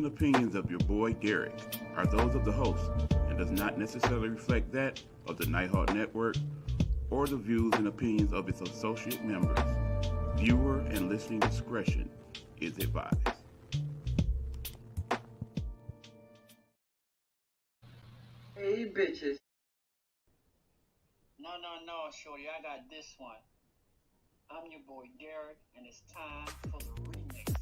and opinions of your boy Derrick are those of the host and does not necessarily reflect that of the Nighthawk Network or the views and opinions of its associate members. Viewer and listening discretion is advised. Hey, bitches. No, shorty, I got this one. I'm your boy Derrick, and it's time for the remix.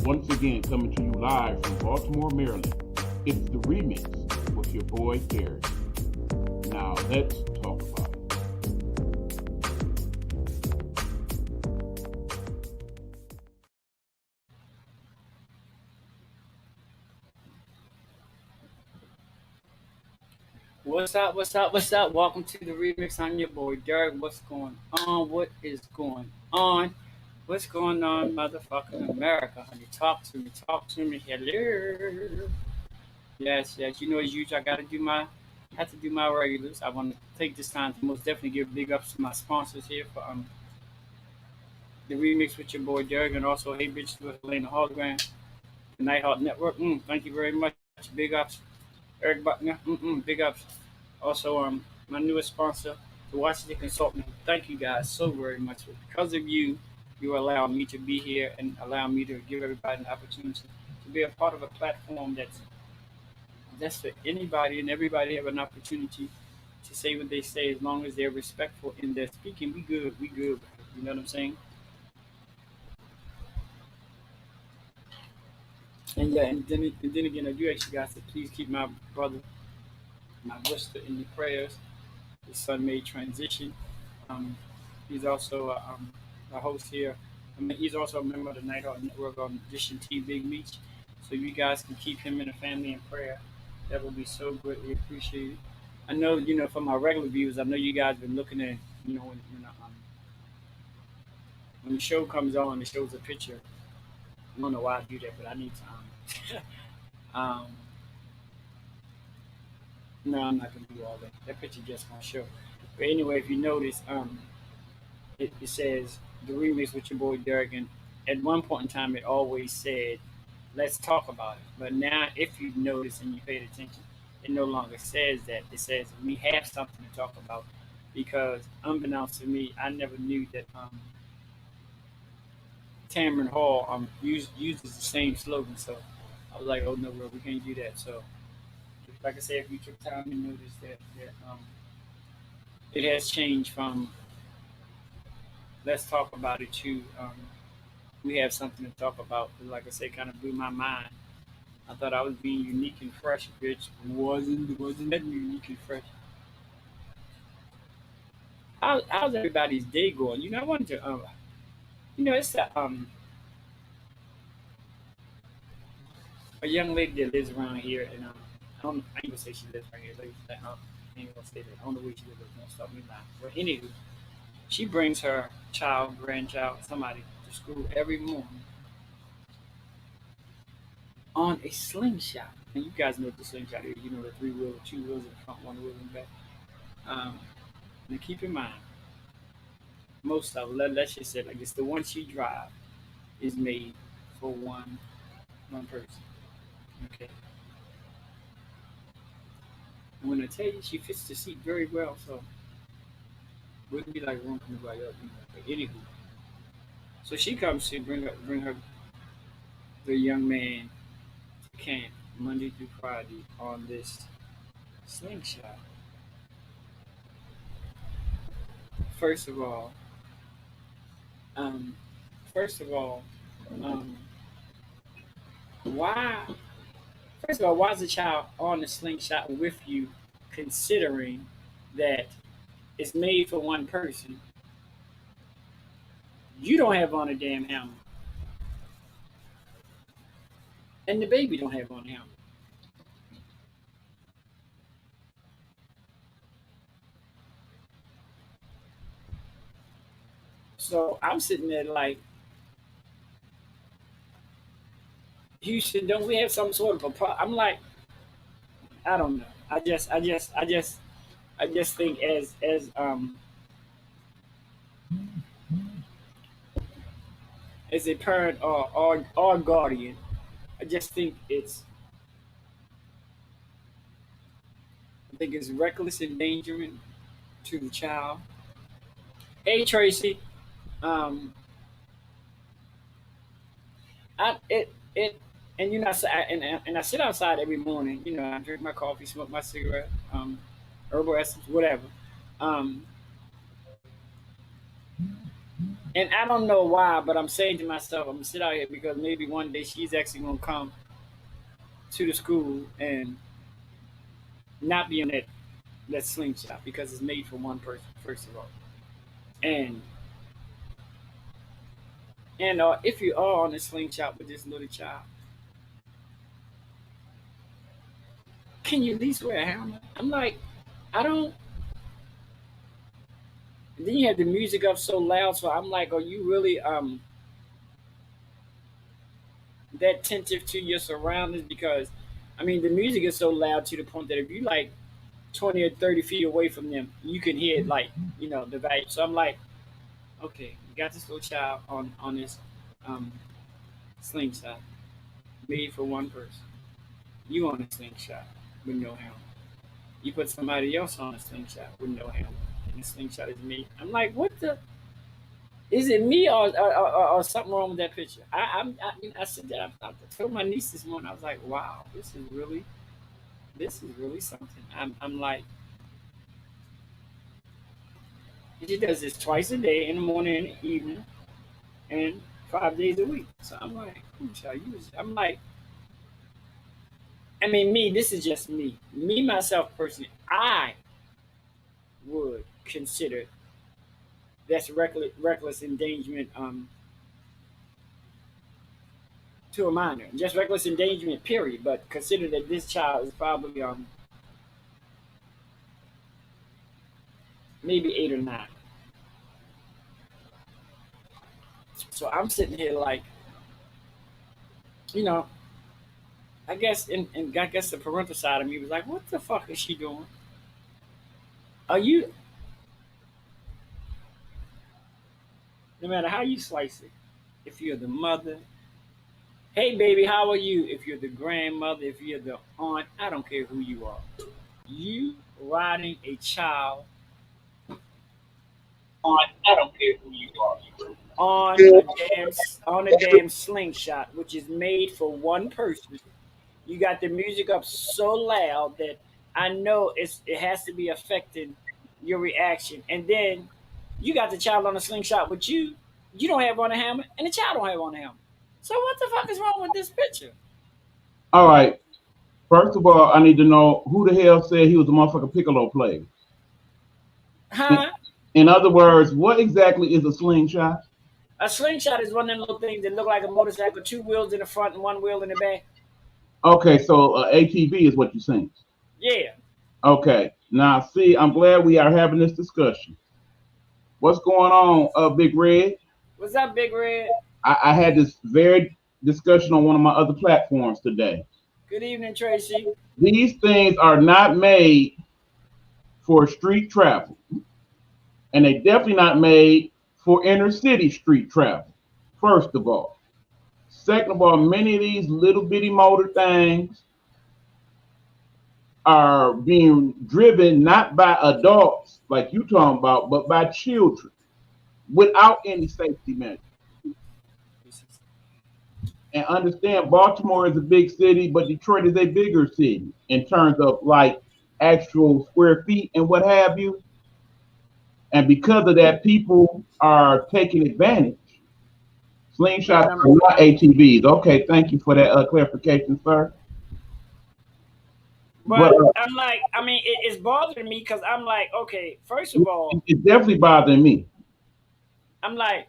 Once again, coming to you live from Baltimore, Maryland, it's the remix with your boy Derrick. Now let's talk about it. What's up? Welcome to the remix. I'm your boy Derrick. What's going on? What is going on? What's going on, motherfucking America, honey? Talk to me. Hello. Yes. You know, as usual, have to do my regulars. I want to take this time to most definitely give big ups to my sponsors here for the remix with your boy Derrick, and also Hey Bitch to Helena Hologram, the Nighthawk Network. Thank you very much. Big ups, Eric Buckner. Big ups. Also, my newest sponsor, the Washington Consultant. Thank you guys so very much. Because of you, you allow me to be here and allow me to give everybody an opportunity to be a part of a platform that's for anybody, and everybody have an opportunity to say what they say as long as they're respectful in their speaking. We good. You know what I'm saying? And then again, I do ask you guys to please keep my brother, my sister in your prayers. His son made transition. Um, he's also a host here. I mean, he's also a member of the Night Out Network on Edition T Big Meech. So you guys can keep him and the family in prayer. That would be so greatly appreciated. I know, from my regular viewers, I know you guys been looking at, when the show comes on, it shows a picture. I don't know why I do that, but I need to. No, I'm not gonna do all that. That picture just gonna show. But anyway, if you notice, it says the remix with your boy Derrick, and at one point in time, it always said, "Let's talk about it." But now, if you notice and you paid attention, it no longer says that. It says we have something to talk about, because unbeknownst to me, I never knew that Tamron Hall uses the same slogan. So I was like, "Oh no, bro, we can't do that." So, like I said, if you took time to notice that it has changed from "Let's talk about it" to we have something to talk about. Like I said, kind of blew my mind. I thought I was being unique and fresh, bitch. Wasn't that unique and fresh? How's everybody's day going? I wanted to it's a young lady that lives around here, and I ain't gonna say she lives right here. Like, I ain't gonna say that. I don't know where she lives. Don't stop me now. But anywho, she brings her child, grandchild, somebody to school every morning on a slingshot. And you guys know what the slingshot is. You know, the three wheels, two wheels in front, one wheel in back. Um, now keep in mind, most of them, let's just say like this, the one she drives is made for one person. Okay. And when I tell you she fits the seat very well, so wouldn't be like room for nobody else. But anywho, so she comes to bring her the young man to camp Monday through Friday on this slingshot. First of all, um, first of all, um, why? First of all, why is the child on the slingshot with you, considering that is made for one person, you don't have on a damn helmet, and the baby don't have on a helmet. So I'm sitting there like, Houston, don't we have some sort of a problem? I'm like, I don't know. I just think as a parent or guardian, I just think it's reckless endangerment to the child. Hey Tracy, um, I it and you know and I sit outside every morning. You know, I drink my coffee, smoke my cigarette, herbal essence, whatever. Um, and I don't know why, but I'm saying to myself, I'm gonna sit out here because maybe one day she's actually gonna come to the school and not be on that slingshot because it's made for one person, first of all. And if you are on a slingshot with this little child, can you at least wear a helmet? I'm like, I don't. And then you have the music up so loud, so I'm like, are you really that attentive to your surroundings? Because I mean, the music is so loud to the point that if you like 20 or 30 feet away from them, you can hear it like the vibe. So I'm like, okay, you got this little child on this um slingshot made for one person. You on a slingshot with no helmet. You put somebody else on a slingshot with no helmet, and the slingshot is me. I'm like, what the? Is it me or something wrong with that picture? I said that I told my niece this morning. I was like, wow, this is really something. I'm like, she does this twice a day, in the morning and the evening, and 5 days a week. So I'm like, who shall use? I'm like, I mean, me. This is just me myself personally. I would consider that's reckless endangerment to a minor, just reckless endangerment period. But consider that this child is probably maybe 8 or 9. So I'm sitting here like, you know, I guess the parental side of me was like, what the fuck is she doing? Are you, no matter how you slice it, if you're the mother, hey baby, how are you? If you're the grandmother, if you're the aunt, I don't care who you are. You riding a child on, I don't care who you are, on a damn slingshot, which is made for one person. You got the music up so loud that I know it has to be affecting your reaction. And then you got the child on a slingshot with you. You don't have on a helmet, and the child don't have on a helmet. So what the fuck is wrong with this picture? All right. First of all, I need to know who the hell said he was a motherfucking piccolo player. In, Huh? in other words, what exactly is a slingshot? A slingshot is one of them little things that look like a motorcycle, two wheels in the front and one wheel in the back. Okay, so ATV is what you're saying. Yeah. Okay. Now, see, I'm glad we are having this discussion. What's going on, Big Red? What's up, Big Red? I had this very discussion on one of my other platforms today. Good evening, Tracy. These things are not made for street travel, and they definitely not made for inner city street travel. First of all, second of all, many of these little bitty motor things are being driven not by adults like you talking about, but by children without any safety measures. And understand, Baltimore is a big city, but Detroit is a bigger city in terms of like actual square feet and what have you. And because of that, people are taking advantage. Slingshots are not ATVs. Okay, thank you for that clarification, sir. But But I'm like, I mean, it's bothering me because I'm like, okay, first of all, it's definitely bothering me. I'm like,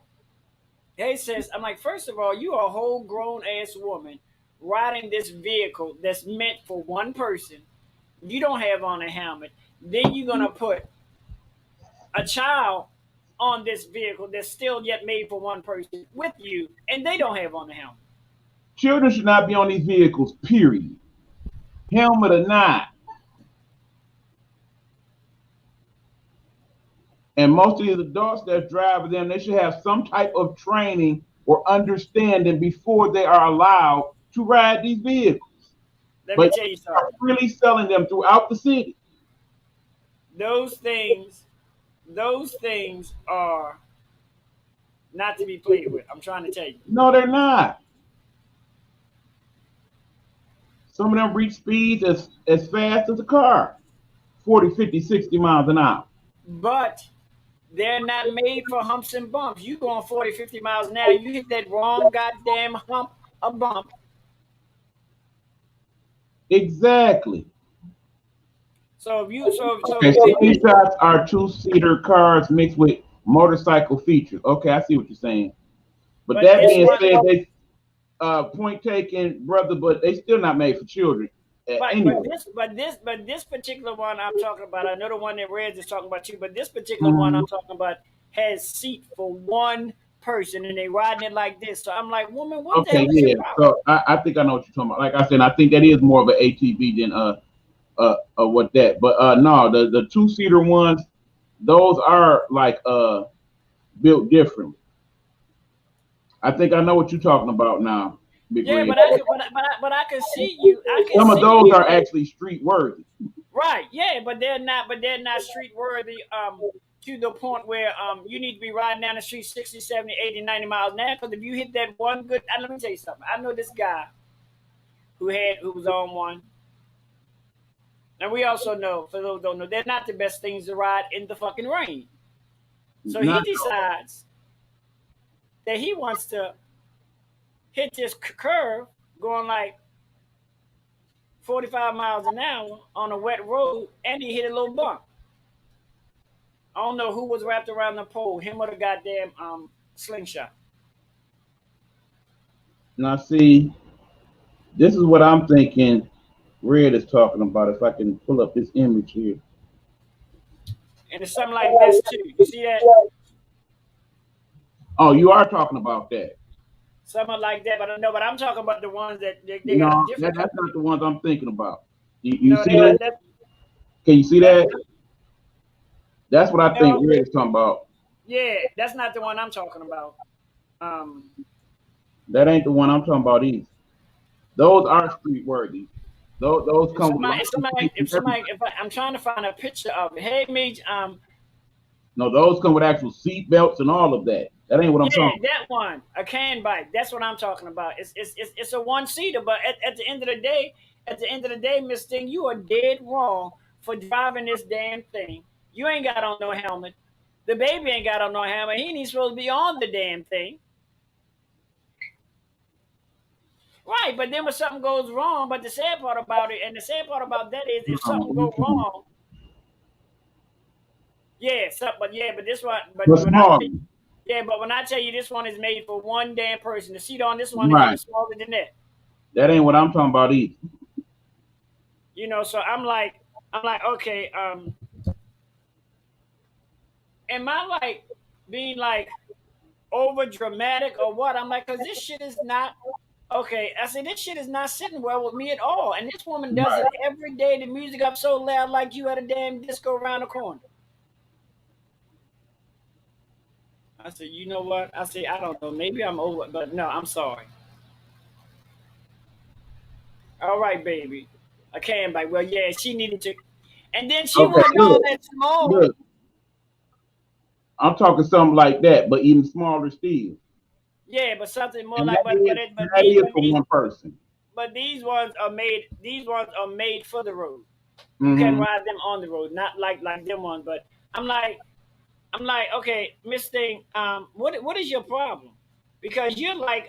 hey sis, I'm like, first of all, you are a whole grown ass woman riding this vehicle that's meant for one person. You don't have on a helmet. Then you're gonna put a child on this vehicle that's still yet made for one person with you, and they don't have on the helmet. Children should not be on these vehicles, period. Helmet or not. And most of these adults that drive them, they should have some type of training or understanding before they are allowed to ride these vehicles. Let me But tell you they are something. freely selling them throughout the city. Those things, those things are not to be played with. I'm trying to tell you. No, they're not. Some of them reach speeds as fast as a car, 40, 50, 60 miles an hour. But they're not made for humps and bumps. You going 40, 50 miles an hour, you hit that wrong goddamn hump, a bump. Exactly. So if you, so Okay, if you so hit these that, shots are two-seater cars mixed with motorcycle features. Okay, I see what you're saying. But but that this being one, said, they point taken, brother, but they still not made for children. Right, Anyway. but this particular one I'm talking about, I know the one that Reds is talking about too, but this particular one Mhm. I'm talking about has seat for one person, and they riding it like this. So I'm like, woman, what the Okay, hell is your yeah. problem? So I think I know what you're talking about. Like I said, I think that is more of an ATV than what that. But no, the two-seater ones, those are like built differently. I think I know what you're talking about now, Big Yeah, Red. but I could, but I can see you. I can Some of see those you. are actually street worthy. Right, yeah, but they're not street worthy. To the point where you need to be riding down the street 60, 70, 80, 90 miles an hour. Because if you hit that one good, let me tell you something. I know this guy who was on one. And we also know, for those who don't know, they're not the best things to ride in the fucking rain. So he Not decides that he wants to hit this curve going like 45 miles an hour on a wet road, and he hit a little bump. I don't know who was wrapped around the pole, him or the goddamn slingshot. now. See, this is what I'm thinking. Red is talking about. If I can pull up this image here. And it's something like this too. You see that? Oh, you are talking about that. Something like that. But I know, but I'm talking about the ones that they got a No, different that's color. not the ones I'm thinking about. You No, see that? Can you see that's that? That's what I think no, Red is talking about. yeah, that's not the one I'm talking about. Um, That ain't the one I'm talking about either. Those are street worthy. Those If come with somebody, if license somebody, plates and if somebody, everything. if I'm trying to find a picture of it. Hey, Meech, No, those come with actual seat belts and all of that. That ain't what I'm yeah, talking that one, a can bike. That's what I'm talking about. It's a one seater, but at the end of the day, Miss Thing, you are dead wrong for driving this damn thing. You ain't got on no helmet. The baby ain't got on no helmet. He ain't supposed to be on the damn thing. Right, but then when something goes wrong, but the sad part about it, and the sad part about that is if something go about. wrong, yeah, but this one, but But when I small. yeah, but when I tell you this one is made for one damn person, the seat on this one is even Right. smaller than that. That ain't what I'm talking about either. You know, so I'm like, okay, am I like being like over dramatic or what? I'm like, cause this shit is not okay. I said this shit is not sitting well with me at all. And this woman does Right. it every day. The music up so loud, like you at a damn disco around the corner. I said, you know what? I said, I don't know. Maybe I'm over, but no, I'm sorry. All right, baby. I can bite. Well, yeah, she needed to. And then she Okay, wasn't all look. that small. Look. I'm talking something like that, but even smaller still. Yeah, but something more And like, that is for one person. but these ones are made. These ones are made for the road. You can Mm-hmm. ride them on the road, not like them ones. But I'm like, okay, Miss Thing, what is your problem? Because you're like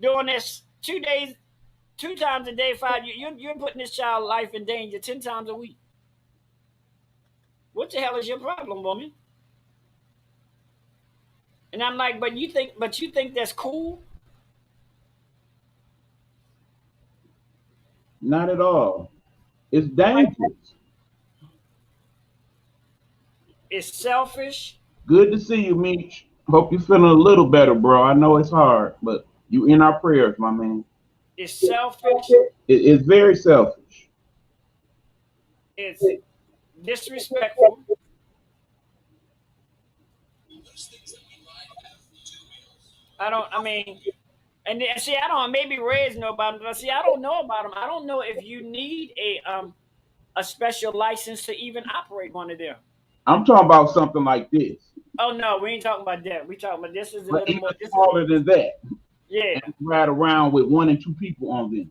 doing this 2 days. 2 times a day, you're putting this child's life in danger 10 times a week. What the hell is your problem, woman? And I'm like, but you think that's cool? Not at all. It's dangerous. It's selfish. Good to see you, Meech. Hope you're feeling a little better, bro. I know it's hard, but you in our prayers, my man. It's selfish. It's very selfish. It's disrespectful. I mean, and see, I don't. Maybe Reds know about them, but see, I don't know about them. I don't know if you need a special license to even operate one of them. I'm talking about something like this. Oh no, we ain't talking about that. We talking about this is a little Even more smaller than that. Yeah. And ride around with 1 and 2 people on them,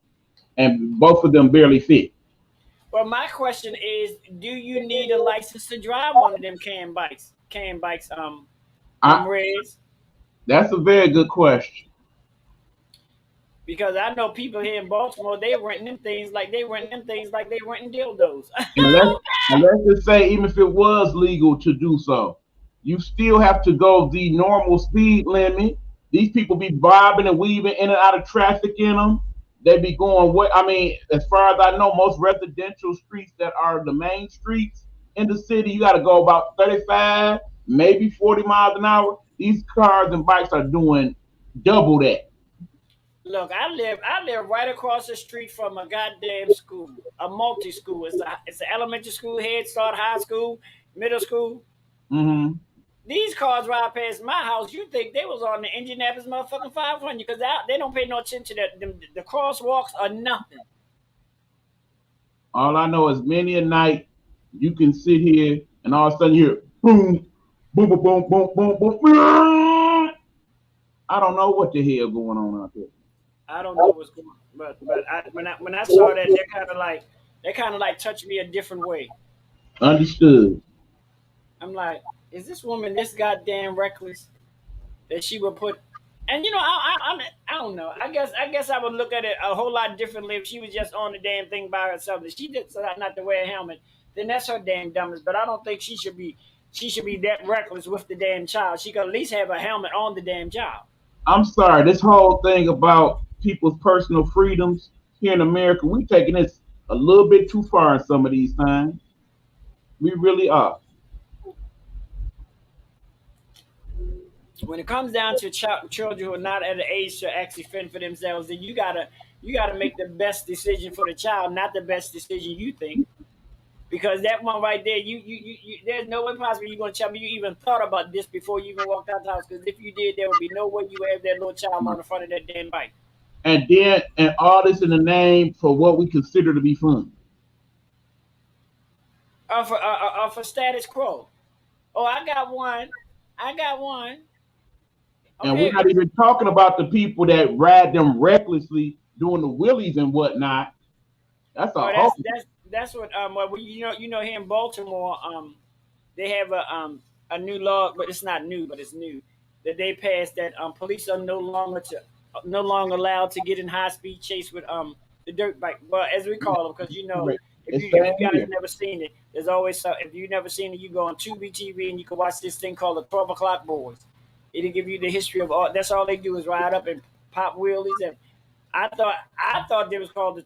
and both of them barely fit. Well, my question is, do you need a license to drive one of them can bikes? Reds? That's a very good question. Because I know people here in Baltimore, they renting them things like they renting dildos. And let's just say, even if it was legal to do so, you still have to go the normal speed limit. These people be bobbing and weaving in and out of traffic in them. They be going what? I mean, as far as I know, most residential streets that are the main streets in the city, you got to go about 35, maybe 40 miles an hour. These cars and bikes are doing double that. Look, I live right across the street from a goddamn school, a multi school. It's an elementary school, Head Start, high school, middle school. Mm-hmm. These cars ride past my house. You think they was on the Indianapolis motherfucking 500 because they don't pay no attention to the crosswalks or nothing. All I know is many a night you can sit here and all of a sudden you hear boom, boom, boom, boom, boom, boom, boom. I don't know what the hell going on out there. I don't know what's going on, but when I saw that, they kind of like touched me a different way. Understood. I'm like, is this woman this goddamn reckless that she would put? And I don't know. I guess I would look at it a whole lot differently if she was just on the damn thing by herself. If she did not to wear a helmet, then that's her damn dumbest. But I don't think she should be that reckless with the damn child. She could at least have a helmet on the damn child. I'm sorry. This whole thing about people's personal freedoms here in America, we taking this a little bit too far in some of these times. We really are. When it comes down to children who are not at an age to actually fend for themselves, then you gotta make the best decision for the child, not the best decision you think. Because that one right there, you there's no way possible you're gonna tell me you even thought about this before you even walked out the house. Because if you did, there would be no way you would have that little child on the front of that damn bike. And all this in the name for what we consider to be fun. For status quo. Oh, I got one. Okay. And we're not even talking about the people that ride them recklessly doing the wheelies and whatnot. That's that's what well, here in Baltimore they have a new law, but it's not new, but it's new that they passed that police are no longer allowed to get in high speed chase with the dirt bike, well, as we call them, because if you guys have never seen it, there's always if you've never seen it, you go on Tubi TV and you can watch this thing called the 12 o'clock boys. It'll give you the history of all. That's all they do is ride up and pop wheelies. And I thought they was called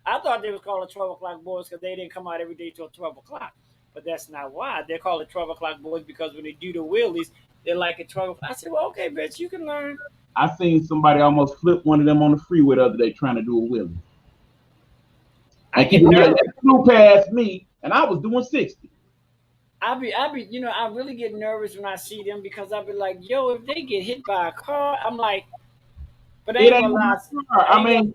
I thought they was called the 12 o'clock boys because they didn't come out every day till 12 o'clock. But that's not why. They're called the 12 o'clock boys because when they do the wheelies, they're like at 12 o'clock. I said, well, okay, bitch, you can learn. I seen somebody almost flip one of them on the freeway the other day trying to do a wheelie. I get nervous. Flew past me, and I was doing 60. I really get nervous when I see them because I be like, yo, if they get hit by a car, I'm like, but they ain't gonna lie. I mean,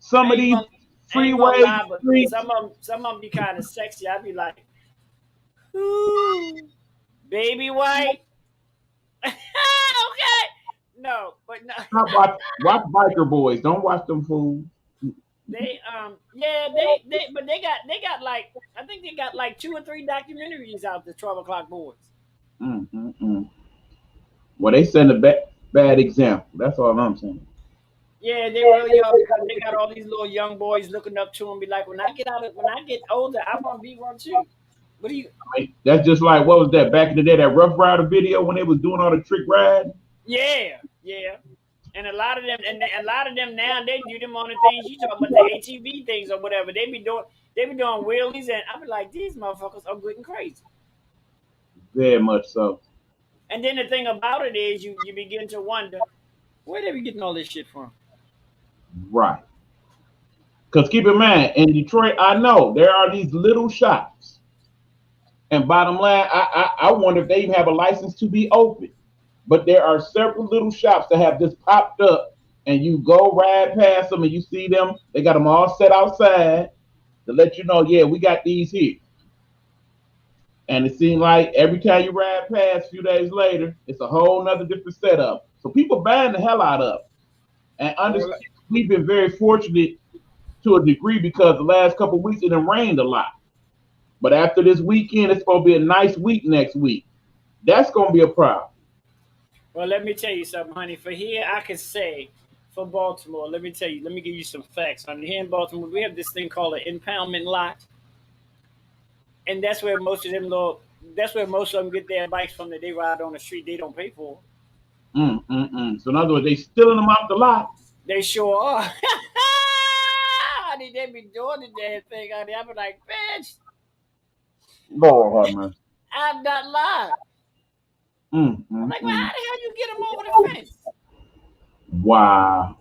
some of these freeway streets, some of them be kind of sexy. I be like, ooh, baby white. Okay, no, but no. Watch biker boys. Don't watch them fools. They got I think they got like 2 or 3 documentaries out, the 12 o'clock boys. Well, they send a bad example. That's all I'm saying. Yeah, they really are because they got all these little young boys looking up to them, be like, when I get older, I want to be one too. What do you? Like, that's just like what was that back in the day, that Rough Rider video when they was doing all the trick riding? Yeah, yeah. And a lot of them, and a lot of them now, they do them on the things you talking about, the ATV things or whatever. They be doing wheelies, and I be like, these motherfuckers are getting crazy. Very much so. And then the thing about it is, you begin to wonder where they be getting all this shit from. Right. Because keep in mind, in Detroit, I know there are these little shops. And bottom line, I wonder if they even have a license to be open. But there are several little shops that have just popped up, and you go ride past them and you see them. They got them all set outside to let you know, yeah, we got these here. And it seems like every time you ride past, a few days later, it's a whole nother different setup. So people buying the hell out of it. And Or, understand, we've been very fortunate to a degree because the last couple of weeks it rained a lot. But after this weekend, it's supposed to be a nice week next week. That's going to be a problem. well, let me tell you something, honey. For here, I can say, for Baltimore, let me tell you, let me give you some facts. Honey. Here in Baltimore, we have this thing called an impoundment lot, and that's where most of them get their bikes from that they ride on the street. They don't pay for. So in other words, they stealing them off the lot. They sure are. Honey, they be doing the damn thing, honey. I be like, bitch, Lord have mercy. I'm not lying. Mm, I'm mm, like, well, mm. how the hell you get them over the fence? Wow.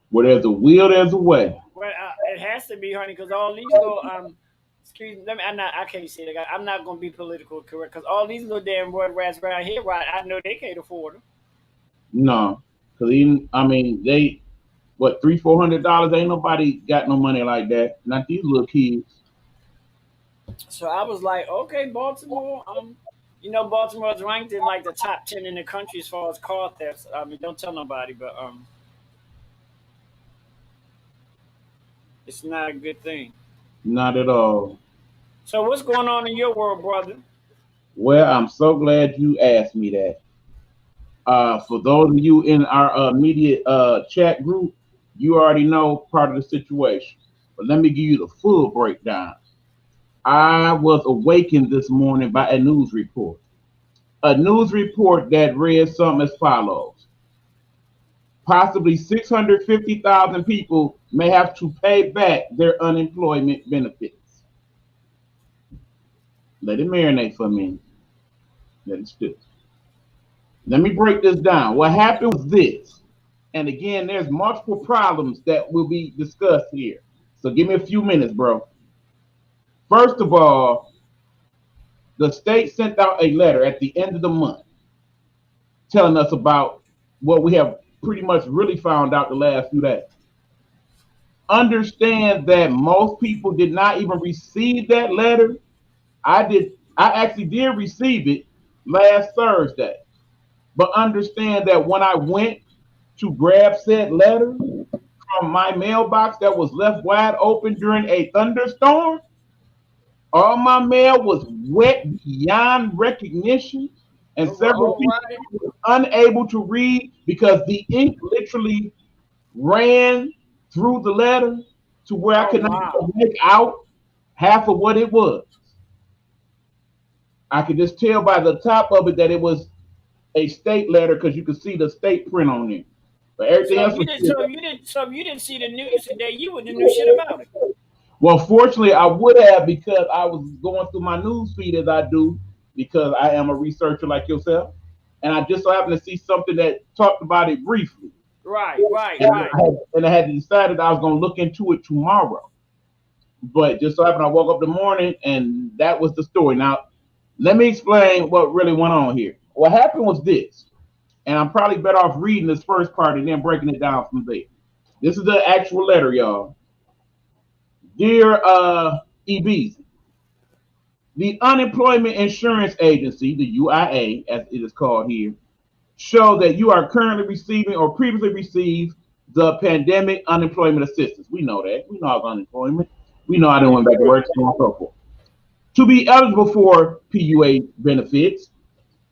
Where there's a will, there's a way. Well, it has to be, honey, because all these little excuse me, I can't say that. I'm not gonna be political correct because all these little damn word rats around here, right? I know they can't afford them. No. Because even, I mean, they, what, $300-400? Ain't nobody got no money like that. Not these little kids. So I was like, okay, Baltimore. Baltimore's ranked in like the top 10 in the country as far as car thefts. I mean, don't tell nobody, but it's not a good thing. Not at all. So what's going on in your world, brother? Well, I'm so glad you asked me that. For those of you in our immediate chat group, you already know part of the situation. But let me give you the full breakdown. I was awakened this morning by a news report. A news report that read something as follows. Possibly 650,000 people may have to pay back their unemployment benefits. Let it marinate for a minute. Let it stew. Let me break this down. What happened was this. And again, there's multiple problems that will be discussed here. So give me a few minutes, bro. First of all, the state sent out a letter at the end of the month telling us about what we have pretty much really found out the last few days. Understand that most people did not even receive that letter. I actually did receive it last Thursday. But understand that when I went to grab said letter from my mailbox that was left wide open during a thunderstorm, all my mail was wet beyond recognition, and several All people right. were unable to read because the ink literally ran through the letter to where I Oh could not wow. make out half of what it was. I could just tell by the top of it that it was a state letter because you could see the state print on it. But everything So if else you was didn't, still. so if you didn't see the news today, you wouldn't have knew shit about it. Well, fortunately, I would have because I was going through my news feed as I do because I am a researcher like yourself, and I just so happened to see something that talked about it briefly, Right, right, and right. I had decided I was going to look into it tomorrow. But just so happened I woke up the morning and that was the story. Now, let me explain what really went on here. What happened was this, and I'm probably better off reading this first part and then breaking it down from there. This is the actual letter, y'all. Dear EBs, the Unemployment Insurance Agency, the UIA, as it is called here, show that you are currently receiving or previously received the pandemic unemployment assistance. We know that. We know about unemployment. We know I didn't went back to work, so on and so forth. To be eligible for PUA benefits,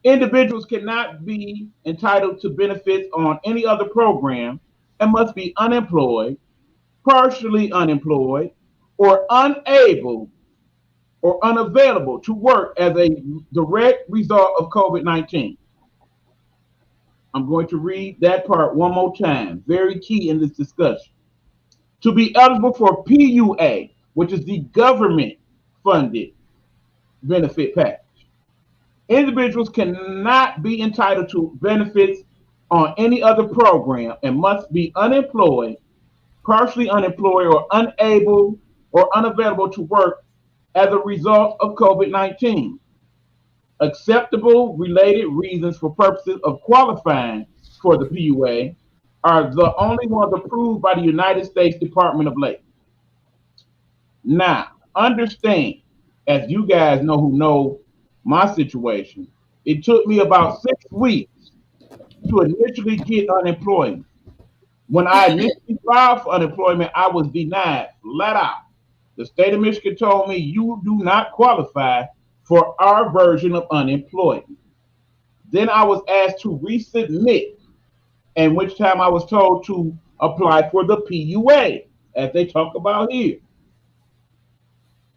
individuals cannot be entitled to benefits on any other program and must be unemployed, partially unemployed, or unable or unavailable to work as a direct result of COVID-19. I'm going to read that part one more time. Very key in this discussion. To be eligible for PUA, which is the government funded benefit package, individuals cannot be entitled to benefits on any other program and must be unemployed, partially unemployed, or unable or unavailable to work as a result of COVID-19. Acceptable related reasons for purposes of qualifying for the PUA are the only ones approved by the United States Department of Labor. Now, understand, as you guys know who know my situation, it took me about 6 weeks to initially get unemployment. When I initially filed for unemployment, I was denied flat out. The state of Michigan told me you do not qualify for our version of unemployment. Then I was asked to resubmit, in which time I was told to apply for the PUA, as they talk about here.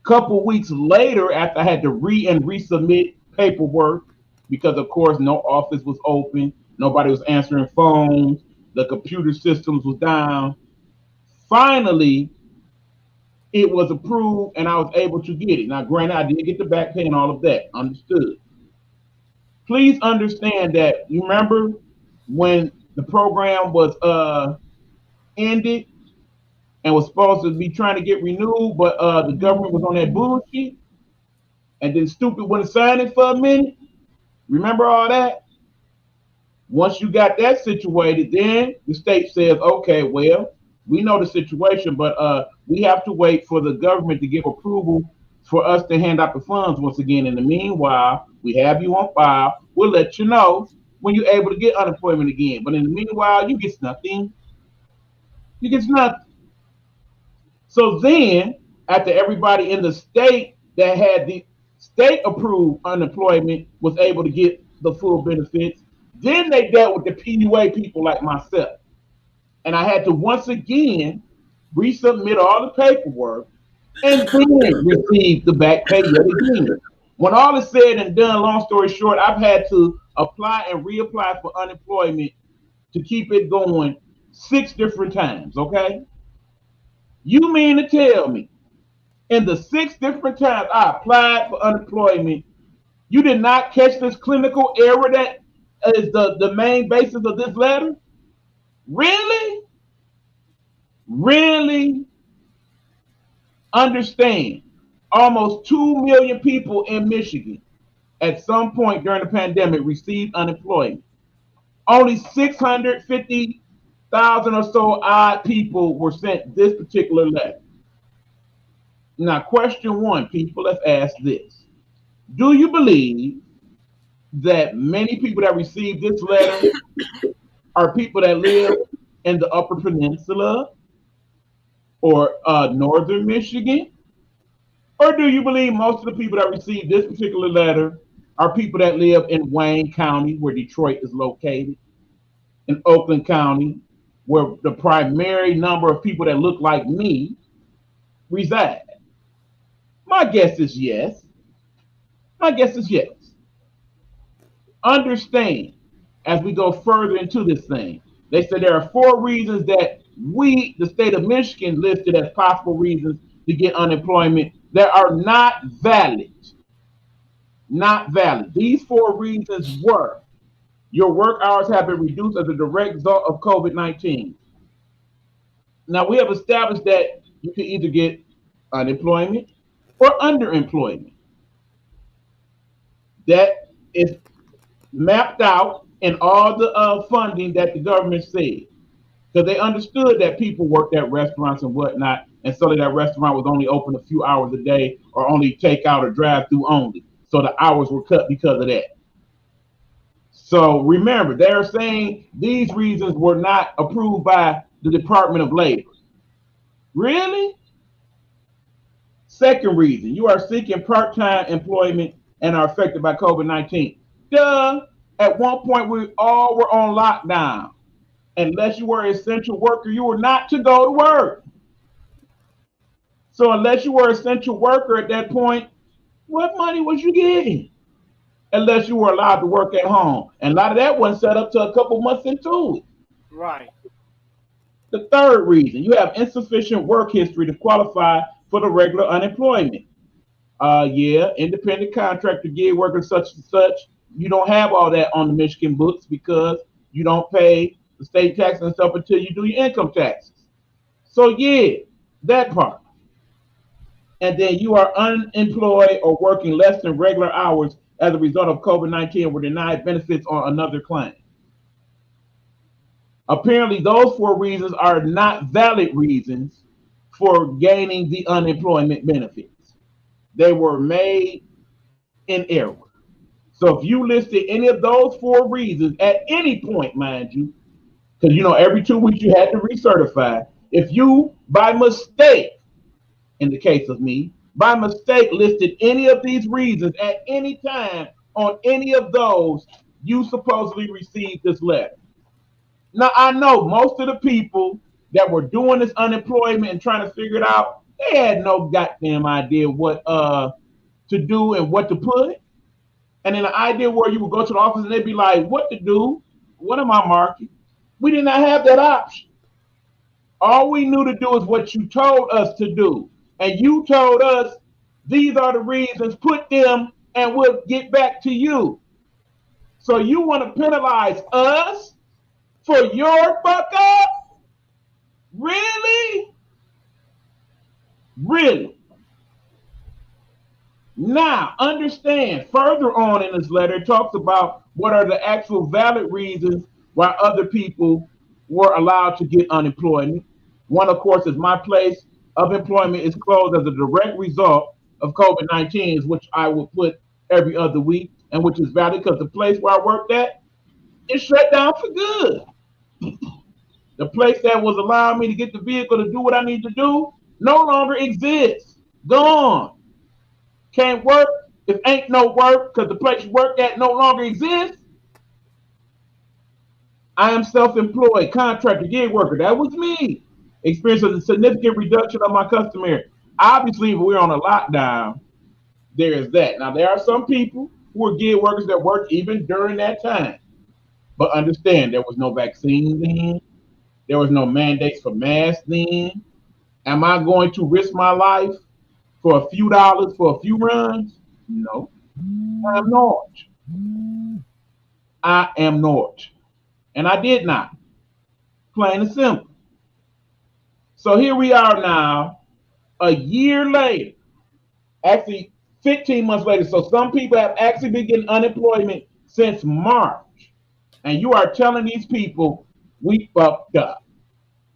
Couple weeks later, after I had to resubmit paperwork, because of course no office was open, nobody was answering phones, the computer systems was down. Finally, it was approved and I was able to get it. Now, granted, I did get the back pay and all of that. Understood. Please understand that you remember when the program was ended and was supposed to be trying to get renewed, but the government was on that bullshit, and then stupid wouldn't sign it for a minute. Remember all that? Once you got that situated, then the state says, okay, well, we know the situation, but we have to wait for the government to give approval for us to hand out the funds once again. In the meanwhile, we have you on file. We'll let you know when you're able to get unemployment again. But in the meanwhile, you get nothing. You get nothing. So then, after everybody in the state that had the state approved unemployment was able to get the full benefits, then they dealt with the PUA people like myself. And I had to once again resubmit all the paperwork and then receive the back pay yet again. When all is said and done, long story short, I've had to apply and reapply for unemployment to keep it going 6 different times, okay? You mean to tell me in the 6 different times I applied for unemployment, you did not catch this clinical error that is the main basis of this letter? Really? Really? Understand, almost 2 million people in Michigan at some point during the pandemic received unemployment. Only 650,000 or so odd people were sent this particular letter. Now, question 1, people, let's ask this. Do you believe that many people that received this letter are people that live in the Upper Peninsula or Northern Michigan? Or do you believe most of the people that received this particular letter are people that live in Wayne County, where Detroit is located, in Oakland County, where the primary number of people that look like me reside? My guess is yes. My guess is yes. Understand, as we go further into this thing, they said there are 4 reasons that we, the state of Michigan, listed as possible reasons to get unemployment that are not valid. Not valid. These 4 reasons were: your work hours have been reduced as a direct result of COVID-19. Now, we have established that you can either get unemployment or underemployment. That is mapped out in all the funding that the government said, because they understood that people worked at restaurants and whatnot, and so that restaurant was only open a few hours a day, or only takeout or drive-through only. So the hours were cut because of that. So remember, they're saying these reasons were not approved by the Department of Labor. Really? Second reason, you are seeking part-time employment and are affected by COVID-19. Duh. At one point, we all were on lockdown. Unless you were an essential worker, you were not to go to work. So unless you were an essential worker at that point, what money was you getting? Unless you were allowed to work at home. And a lot of that wasn't set up to a couple months into it. Right. The third reason, you have insufficient work history to qualify for the regular unemployment. Yeah, independent contractor, gig worker, such and such. You don't have all that on the Michigan books because you don't pay the state taxes and stuff until you do your income taxes. So yeah, that part. And then you are unemployed or working less than regular hours as a result of COVID-19 and were denied benefits on another claim. Apparently, those four reasons are not valid reasons for gaining the unemployment benefits. They were made in error. So if you listed any of those four reasons at any point, mind you, because every 2 weeks you had to recertify. If you, by mistake, in the case of me, by mistake listed any of these reasons at any time on any of those, you supposedly received this letter. Now, I know most of the people that were doing this unemployment and trying to figure it out, they had no goddamn idea what to do and what to put. And then the idea where you would go to the office and they'd be like, what to do? What am I marking? We did not have that option. All we knew to do is what you told us to do. And you told us these are the reasons, put them, and we'll get back to you. So you want to penalize us for your fuck up? Really? Really? Now, understand, further on in this letter, it talks about what are the actual valid reasons why other people were allowed to get unemployment. One, of course, is my place of employment is closed as a direct result of COVID-19, which I will put every other week, and which is valid because the place where I worked at is shut down for good. The place that was allowing me to get the vehicle to do what I need to do no longer exists. Gone. Can't work if ain't no work because the place you work at no longer exists. I am self-employed, contractor, gig worker. That was me. Experienced a significant reduction of my customary. Obviously, if we're on a lockdown, there is that. Now, there are some people who are gig workers that worked even during that time. But understand, there was no vaccine then. There was no mandates for masks then. Am I going to risk my life for a few dollars for a few runs? No, I'm not. I am not. And I did not. Plain and simple. So here we are now, a year later, actually 15 months later. So some people have actually been getting unemployment since March. And you are telling these people, we fucked up.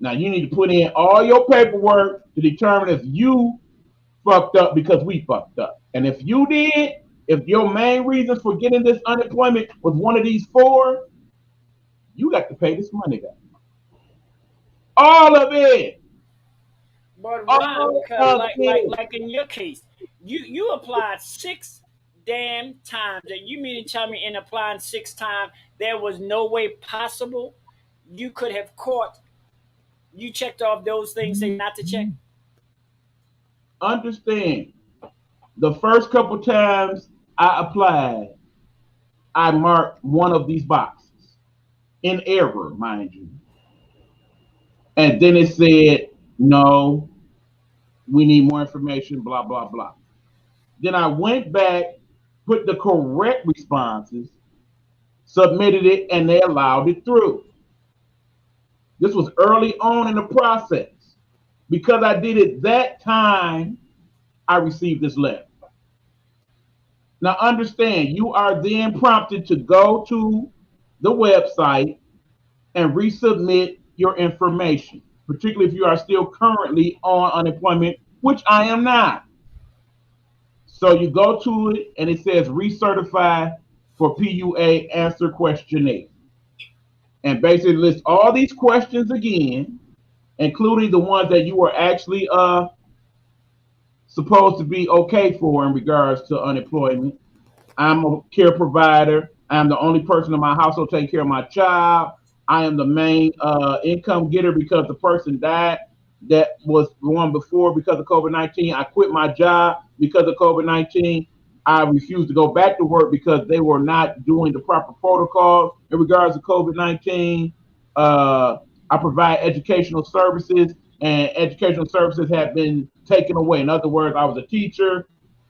Now you need to put in all your paperwork to determine if you fucked up because we fucked up. And if you did, if your main reasons for getting this unemployment was one of these four, you got to pay this money back. All of it. But why? Because like in your case, you applied 6 damn times. And you mean to tell me in applying 6 times there was no way possible you could have caught? You checked off those things say not to check. Understand, the first couple times I applied, I marked one of these boxes in error, mind you. And then it said, no, we need more information, blah, blah, blah. Then I went back, put the correct responses, submitted it, and they allowed it through. This was early on in the process. Because I did it that time, I received this letter. Now understand, you are then prompted to go to the website and resubmit your information, particularly if you are still currently on unemployment, which I am not. So you go to it and it says recertify for PUA answer questionnaire. And basically lists all these questions again, including the ones that you were actually supposed to be okay for in regards to unemployment. I'm a care provider. I'm the only person in my household taking care of my child. I am the main income getter because the person died that was the one before because of COVID-19. I quit my job because of COVID-19. I refused to go back to work because they were not doing the proper protocols in regards to COVID-19. I provide educational services, and educational services have been taken away. In other words, I was a teacher.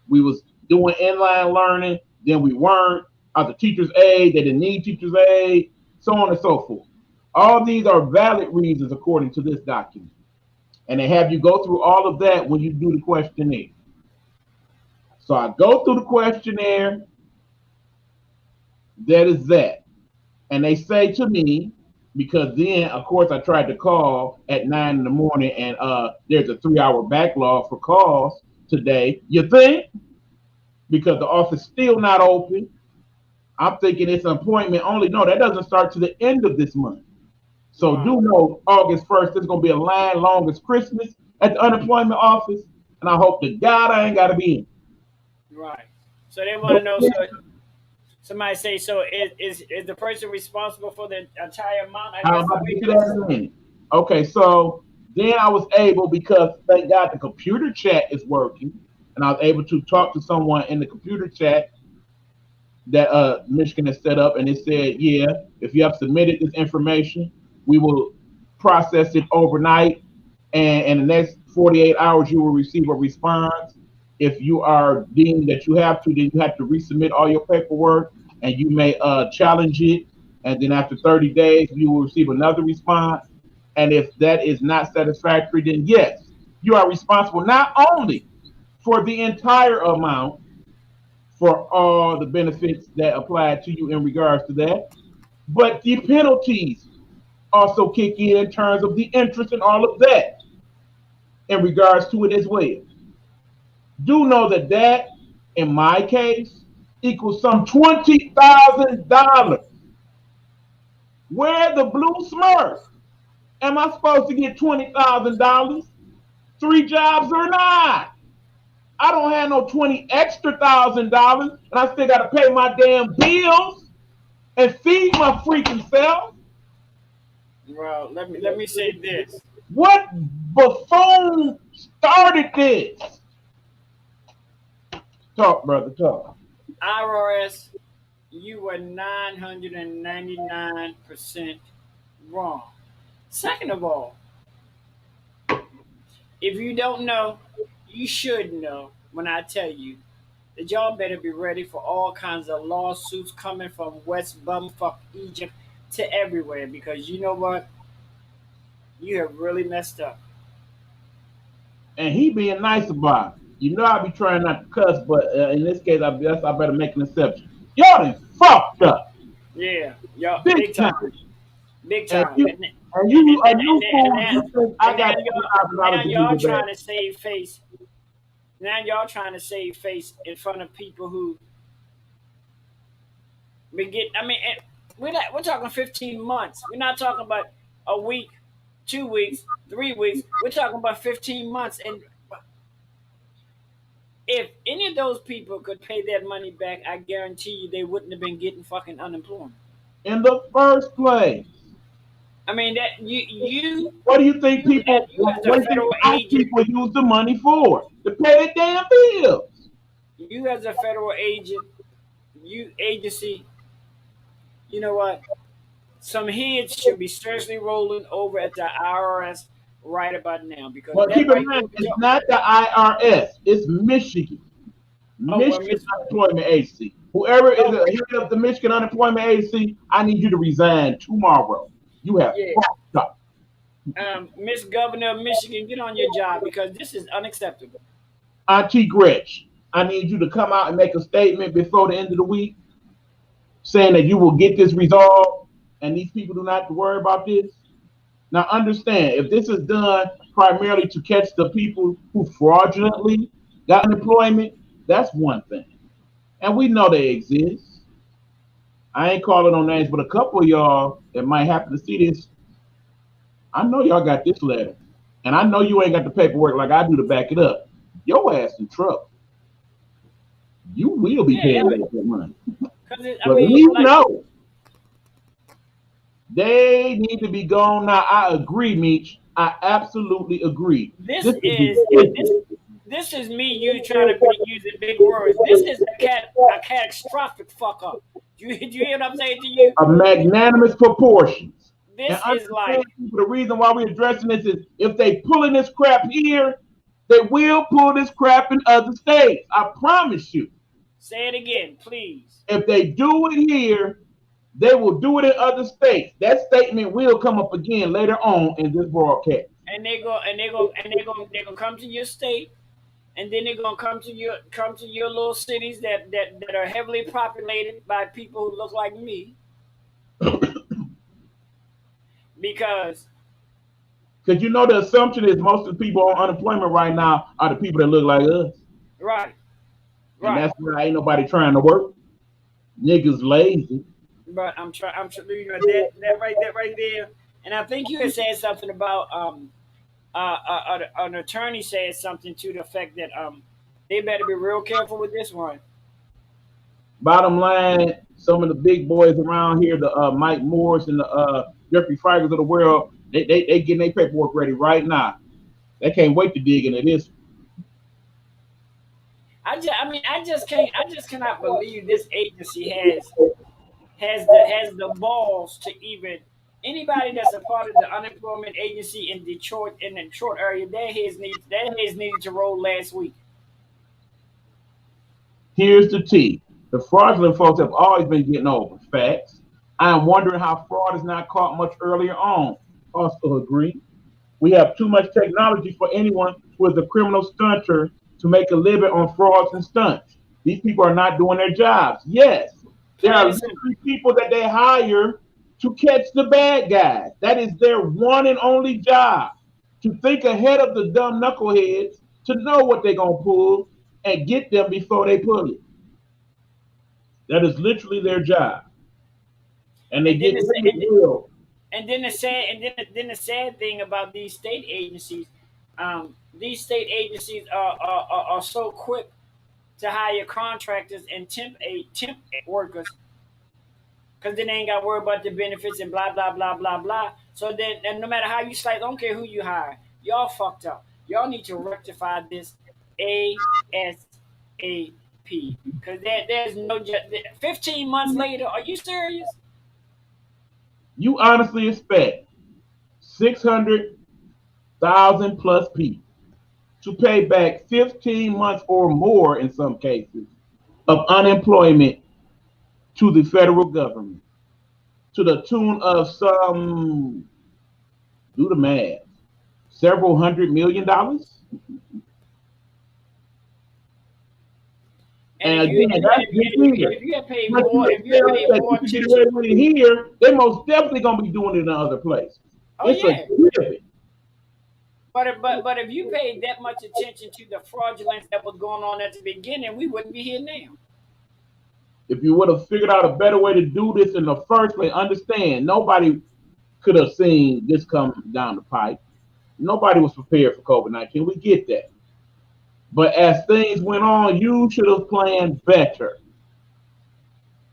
We was doing inline learning, then we weren't. I was a teacher's aide. They didn't need teacher's aide, so on and so forth. All these are valid reasons according to this document. And they have you go through all of that when you do the questionnaire. So I go through the questionnaire. That is that. And they say to me, because then, of course, I tried to call at 9 in the morning, and there's a 3-hour backlog for calls today. You think? Because the office still not open. I'm thinking it's an appointment only. No, that doesn't start to the end of this month. So Right. do know August 1st, there's going to be a line long as Christmas at the unemployment office. And I hope to God I ain't got to be in. Right. So they want to know. So somebody say, so is the person responsible for the entire amount? I I'm guess the about to way get to that in a minute. Okay, so then I was able, because thank God the computer chat is working, and I was able to talk to someone in the computer chat that Michigan has set up, and it said, yeah, if you have submitted this information, we will process it overnight, and in the next 48 hours, you will receive a response. If you are deemed that you have to, then you have to resubmit all your paperwork, and you may challenge it, and then after 30 days, you will receive another response. And if that is not satisfactory, then yes, you are responsible not only for the entire amount, for all the benefits that apply to you in regards to that, but the penalties also kick in terms of the interest and all of that in regards to it as well. Do know that that, in my case, equals some $20,000. Where the blue smurf? Am I supposed to get $20,000? 3 jobs or not? I don't have no 20 extra $1,000, and I still got to pay my damn bills and feed my freaking self. Well, let me say this. What buffoon started this? Talk, brother, talk. IRS, you were 999% wrong. Second of all, if you don't know, you should know when I tell you that y'all better be ready for all kinds of lawsuits coming from West Bumfuck Egypt to everywhere, because you know what? You have really messed up. And he being nice about it. You know I be trying not to cuss, but in this case, I better make an exception. Y'all done fucked up Yeah, y'all, big big time, time. big And time. you, And, and you, and, and and, you fools, and, you and, think I and got now y'all, $2,000 now to y'all do the best. trying to save face. Now y'all trying to save face in front of people who we get. I mean, we're talking 15 months. We're not talking about a week, 2 weeks, 3 weeks. We're talking about 15 months. And if any of those people could pay that money back, I guarantee you they wouldn't have been getting fucking unemployment. In the first place. I mean that What do you think people, you as a what do you think federal white agent, people use the money for? To pay their damn bills. you as a federal agent, you agency, you know what? Some heads should be seriously rolling over at the IRS right about now, because But that keep in right there, mind, it's not the IRS, it's Michigan. oh well, Michigan Unemployment Agency. Whoever is oh the head of the Michigan Unemployment Agency, I need you to resign tomorrow. You have yeah, fucked up. Miss Governor of Michigan, get on your job because this is unacceptable. Auntie Gretch, I need you to come out and make a statement before the end of the week saying that you will get this resolved and these people do not have to worry about this. Now, understand, if this is done primarily to catch the people who fraudulently got unemployment, that's one thing. And we know they exist. I ain't calling no names, but a couple of y'all that might happen to see this, I know y'all got this letter. And I know you ain't got the paperwork like I do to back it up. Your ass in trouble. You will be Yeah, paying I mean, back that money. because I But mean, we like, know They need to be gone now. I agree, Meech. I absolutely agree. This This is is this is me. You trying to be using big words. This is a catastrophic fuck up. Do you hear what I'm saying to you? a magnanimous proportions. And This is understand, like, people, the reason why we're addressing this is if they pulling this crap here, they will pull this crap in other states. I promise you. say it again, please. If they do it here, they will do it in other states. That statement will come up again later on in this broadcast. And they're gonna come to your state, and then they're gonna come to your little cities that are heavily populated by people who look like me. Because Because you know the assumption is most of the people on unemployment right now are the people that look like us. right, And right. that's why ain't nobody trying to work. Niggas lazy. But I'm sure you know that right there. And I think you had said something about an attorney said something to the effect that they better be real careful with this one. Bottom line, some of the big boys around here, the Mike Moores and the Jeffrey Fragers of the world, they getting their paperwork ready right now. They can't wait to dig into this. I just cannot believe this agency has the balls to even anybody that's a part of the unemployment agency in the Detroit area. Their heads needed to roll last week. Here's the T. The fraudulent folks have always been getting over. Facts. I am wondering how fraud is not caught much earlier on. Also agree. We have too much technology for anyone who is a criminal stunter to make a living on frauds and stunts. These people are not doing their jobs. Yes, there are literally people that they hire to catch the bad guys. That is their one and only job. To think ahead of the dumb knuckleheads, to know what they're going to pull and get them before they pull it. That is literally their job. And they And then get the, really real. and then the sad thing about these state agencies are so quick to hire contractors and temp workers because then they ain't got to worry about the benefits and blah blah blah blah blah. So then, and no matter how you slice, I don't care who you hire, y'all fucked up. Y'all need to rectify this ASAP because there's no 15 months later. Are you serious? You honestly expect 600,000 plus people to pay back 15 months or more in some cases of unemployment to the federal government to the tune of some, do the math, several $100 million. And again, that's this year. if you had paid But more, you if you had paid that more you get attention, away with it here, they most definitely gonna be doing it in other places. oh It's yeah. a given. But if you paid that much attention to the fraudulence that was going on at the beginning, we wouldn't be here now. If you would have figured out a better way to do this in the first place, understand nobody could have seen this come down the pipe. Nobody was prepared for COVID-19. We get that. But as things went on, you should have planned better.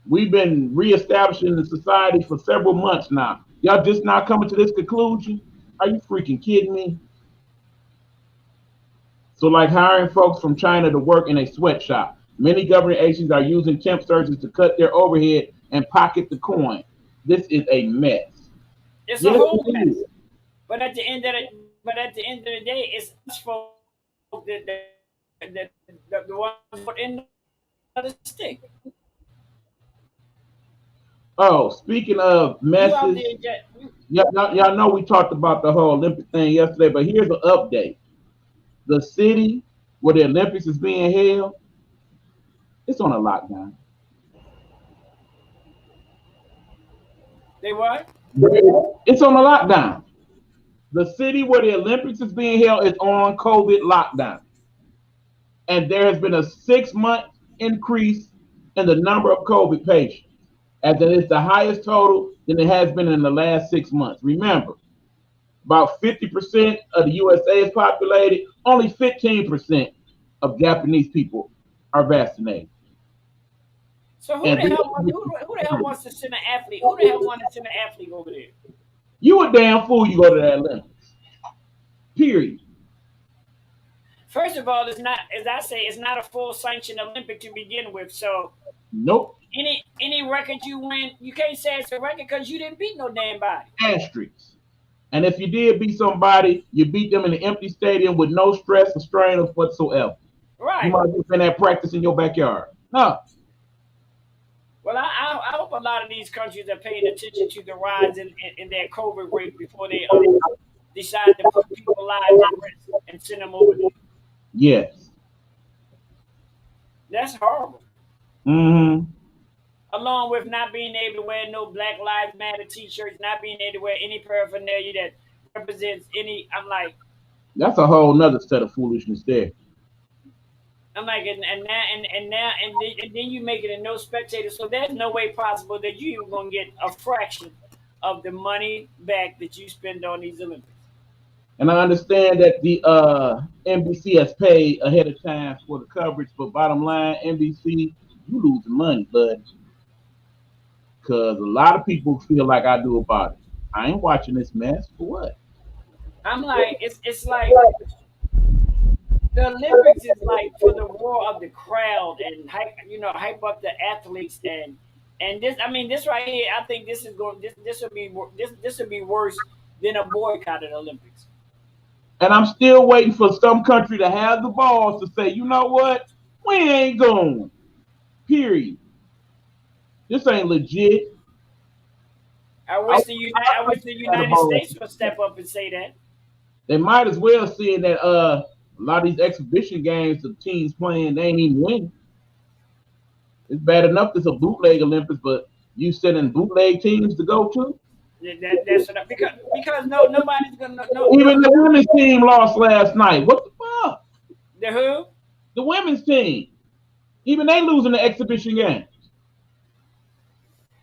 We've been reestablishing the society for several months now. Y'all just not coming to this conclusion? Are you freaking kidding me? So like hiring folks from China to work in a sweatshop. Many government agencies are using temp searches to cut their overhead and pocket the coin. This is a mess. It's Yes, a whole it mess. is. But at the end of the day, it's us folks the ones in the stick. Oh, speaking of You out messes, there, y'all know we talked about the whole Olympic thing yesterday, but here's an update. The city where the Olympics is being held, it's on a lockdown. they what? It's on a lockdown. The city where the Olympics is being held is on COVID lockdown. And there has been a 6-month increase in the number of COVID patients, as it is the highest total than it has been in the last 6 months. Remember, about 50% of the USA is populated, only 15% of Japanese people are vaccinated. So who And the hell who the hell wants to send an athlete? Who the hell wants to send an athlete over there? you a damn fool. You go to that Olympics. Period. First of all, it's not, as I say, it's not a full sanctioned Olympic to begin with. So Nope. any record you win, you can't say it's a record because you didn't beat no damn body. Asterisks. And if you did beat somebody, you beat them in an empty stadium with no stress or strain of whatsoever. You Right. might have been at practice in your backyard. No. Well, I hope a lot of these countries are paying attention to the rise in their COVID rate before they decide to put people's lives at risk and send them over there. Yes. That's horrible. Mm-hmm. Along with not being able to wear no Black Lives Matter T-shirts, not being able to wear any paraphernalia that represents any. That's a whole nother set of foolishness there. And then you make it a no spectator. So there's no way possible that you even gonna get a fraction of the money back that you spend on these Olympics. And I understand that the NBC has paid ahead of time for the coverage, but bottom line, NBC, you losing money, bud. Because a lot of people feel like I do about it. I ain't watching this mess for what? I'm like, it's like the Olympics is like for the roar of the crowd and hype up the athletes and this right here, I think this is going this will be worse than a boycott of the Olympics. And I'm still waiting for some country to have the balls to say, you know what? We ain't going. Period. This ain't legit. I wish the United States would step up and say that. They might as well, seeing that a lot of these exhibition games the teams playing, they ain't even winning. It's bad enough there's a bootleg Olympics, but you sending bootleg teams to go to? That's what because nobody's gonna Even the women's team lost last night. What the fuck? The who? The women's team. Even they losing the exhibition game.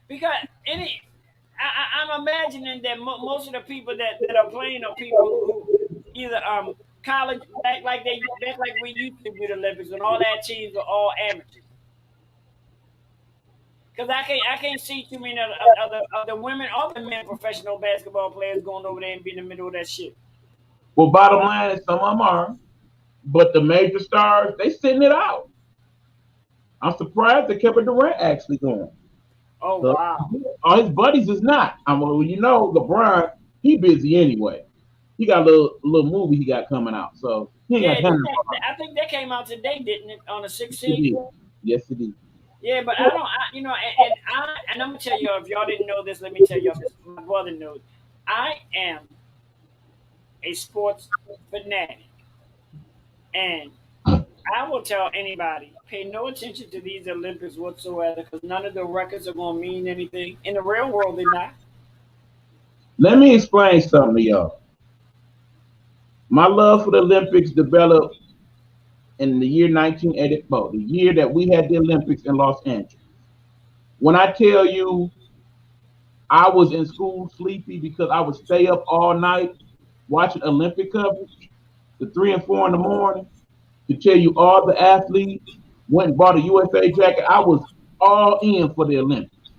Because I'm imagining that most of the people that are playing are people who either college back like we used to do the Olympics when all that teams were all amateurs. Because I can't see too many of the women or the men professional basketball players going over there and be in the middle of that shit. Well, bottom line is some of them are, but the major stars, they sitting it out. I'm surprised that Kevin Durant actually going. Oh, So, wow. all his buddies is not. LeBron, he busy anyway. He got a little movie he got coming out, so he ain't got time. I think that came out today, didn't it? On the 16th. Yes, it is. Yeah, but I don't. And I'm gonna tell y'all, if y'all didn't know this, let me tell y'all this. My brother knows. I am a sports fanatic, and I will tell anybody, pay no attention to these Olympics whatsoever, because none of the records are gonna mean anything in the real world. They're not. Let me explain something to y'all. My love for the Olympics developed in the year 1984, the year that we had the Olympics in Los Angeles. When I tell you I was in school sleepy because I would stay up all night watching Olympic coverage, the 3 and 4 in the morning, to tell you all the athletes went and bought a USA jacket. I was all in for the Olympics.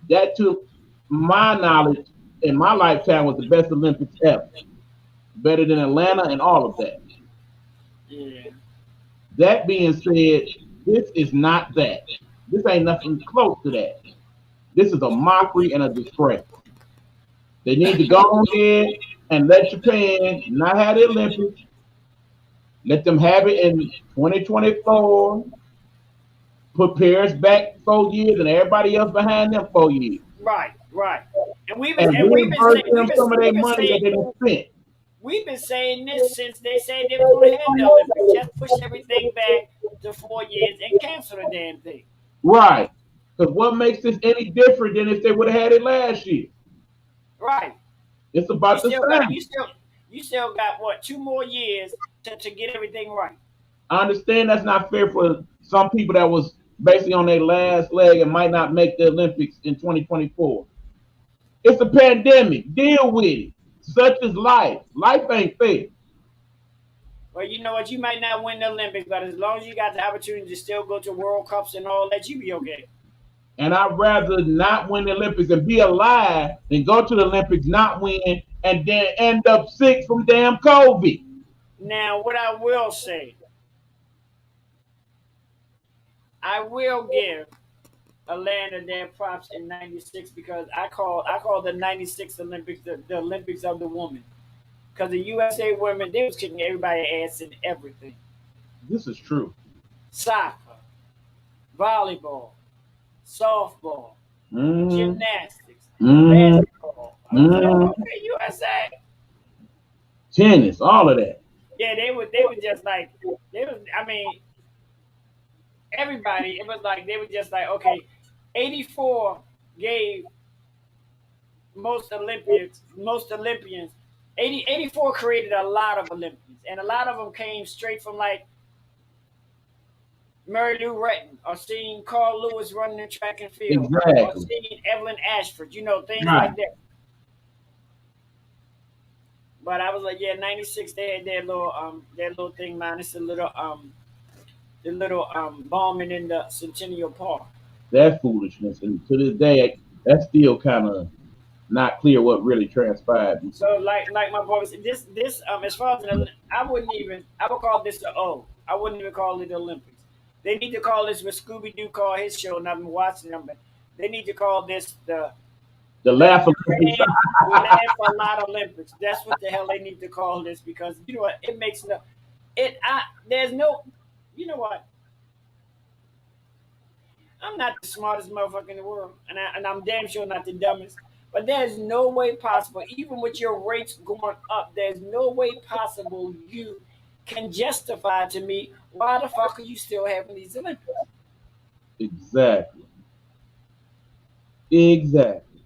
That took my knowledge in my lifetime was the best Olympics ever. Better than Atlanta and all of that. Yeah. That being said, this is not that. This ain't nothing close to that. This is a mockery and a disgrace. They need to go ahead and let Japan not have the Olympics. Let them have it in 2024. Put Paris back 4 years and everybody else behind them 4 years. Right. And we've And been reimburse them some of their money that they done spent. We've been saying this since they said they were going to have the Olympics. Just push everything back to 4 years and cancel the damn thing. Right. Because what makes this any different than if they would have had it last year? Right. It's about the same. You still got, what, 2 more years to get everything right. I understand that's not fair for some people that was basically on their last leg and might not make the Olympics in 2024. It's a pandemic. Deal with it. Such is life. Life ain't fair. Well, you know what? You might not win the Olympics, but as long as you got the opportunity to still go to World Cups and all that, you be okay. And I'd rather not win the Olympics and be alive than go to the Olympics, not win, and then end up sick from damn COVID. Now, what I will say, I will give Atlanta their props in '96 because I call the '96 Olympics the Olympics of the woman. Because the USA women, they was kicking everybody's ass in everything. This is true. Soccer, volleyball, softball, Mm, gymnastics, mm, basketball. I was like, mm. okay, USA. Tennis, all of that. Yeah, they were just like they was I mean, everybody, it was like they were just like, okay, 84 gave most Olympians 84 created a lot of Olympians, and a lot of them came straight from like Mary Lou Retton, or seeing Carl Lewis running the track and field, or Exactly. seeing Evelyn Ashford, things Right. like that. But I was like, yeah, '96 they had their little thing, man. It's the little bombing in the Centennial Park. That foolishness. And to this day, that's still kind of not clear what really transpired. So like my boy said, this as far as I would call this the O. I wouldn't even call it the Olympics. They need to call this what Scooby Doo called his show, and I've been watching them, but they need to call this The the laugh Olympics. we laugh a lot Olympics. That's what the hell they need to call this, because you know what, it makes no it I there's no you know what, I'm not the smartest motherfucker in the world, and I'm damn sure not the dumbest. But there's no way possible, even with your rates going up, there's no way possible you can justify to me why the fuck are you still having these Olympics? Exactly. Exactly.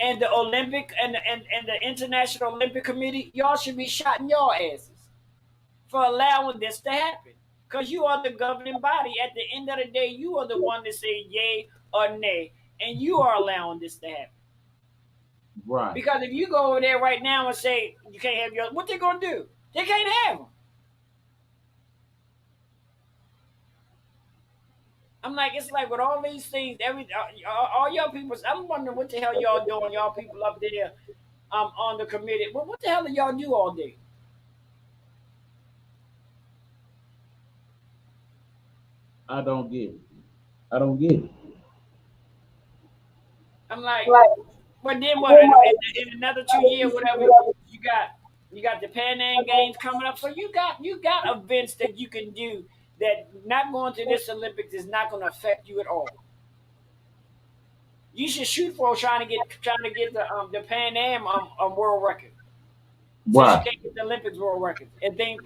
And the Olympic and the International Olympic Committee, y'all should be shotting your asses for allowing this to happen. Because you are the governing body. At the end of the day, you are the one to say yay or nay, and you are allowing this to happen. Right. Because if you go over there right now and say you can't have your, what they gonna do? They can't have them. I'm like, it's like with all these things, all y'all people. I'm wondering what the hell y'all doing, y'all people up there, on the committee. What the hell do y'all do all day? I don't get it. I don't get it. I'm like, but then what? In another 2 years, whatever, you got you got the Pan Am Games coming up. So you got events that you can do that not going to this Olympics is not going to affect you at all. You should shoot for trying to get the Pan Am world record, since you Right. can't get the Olympics world record. And think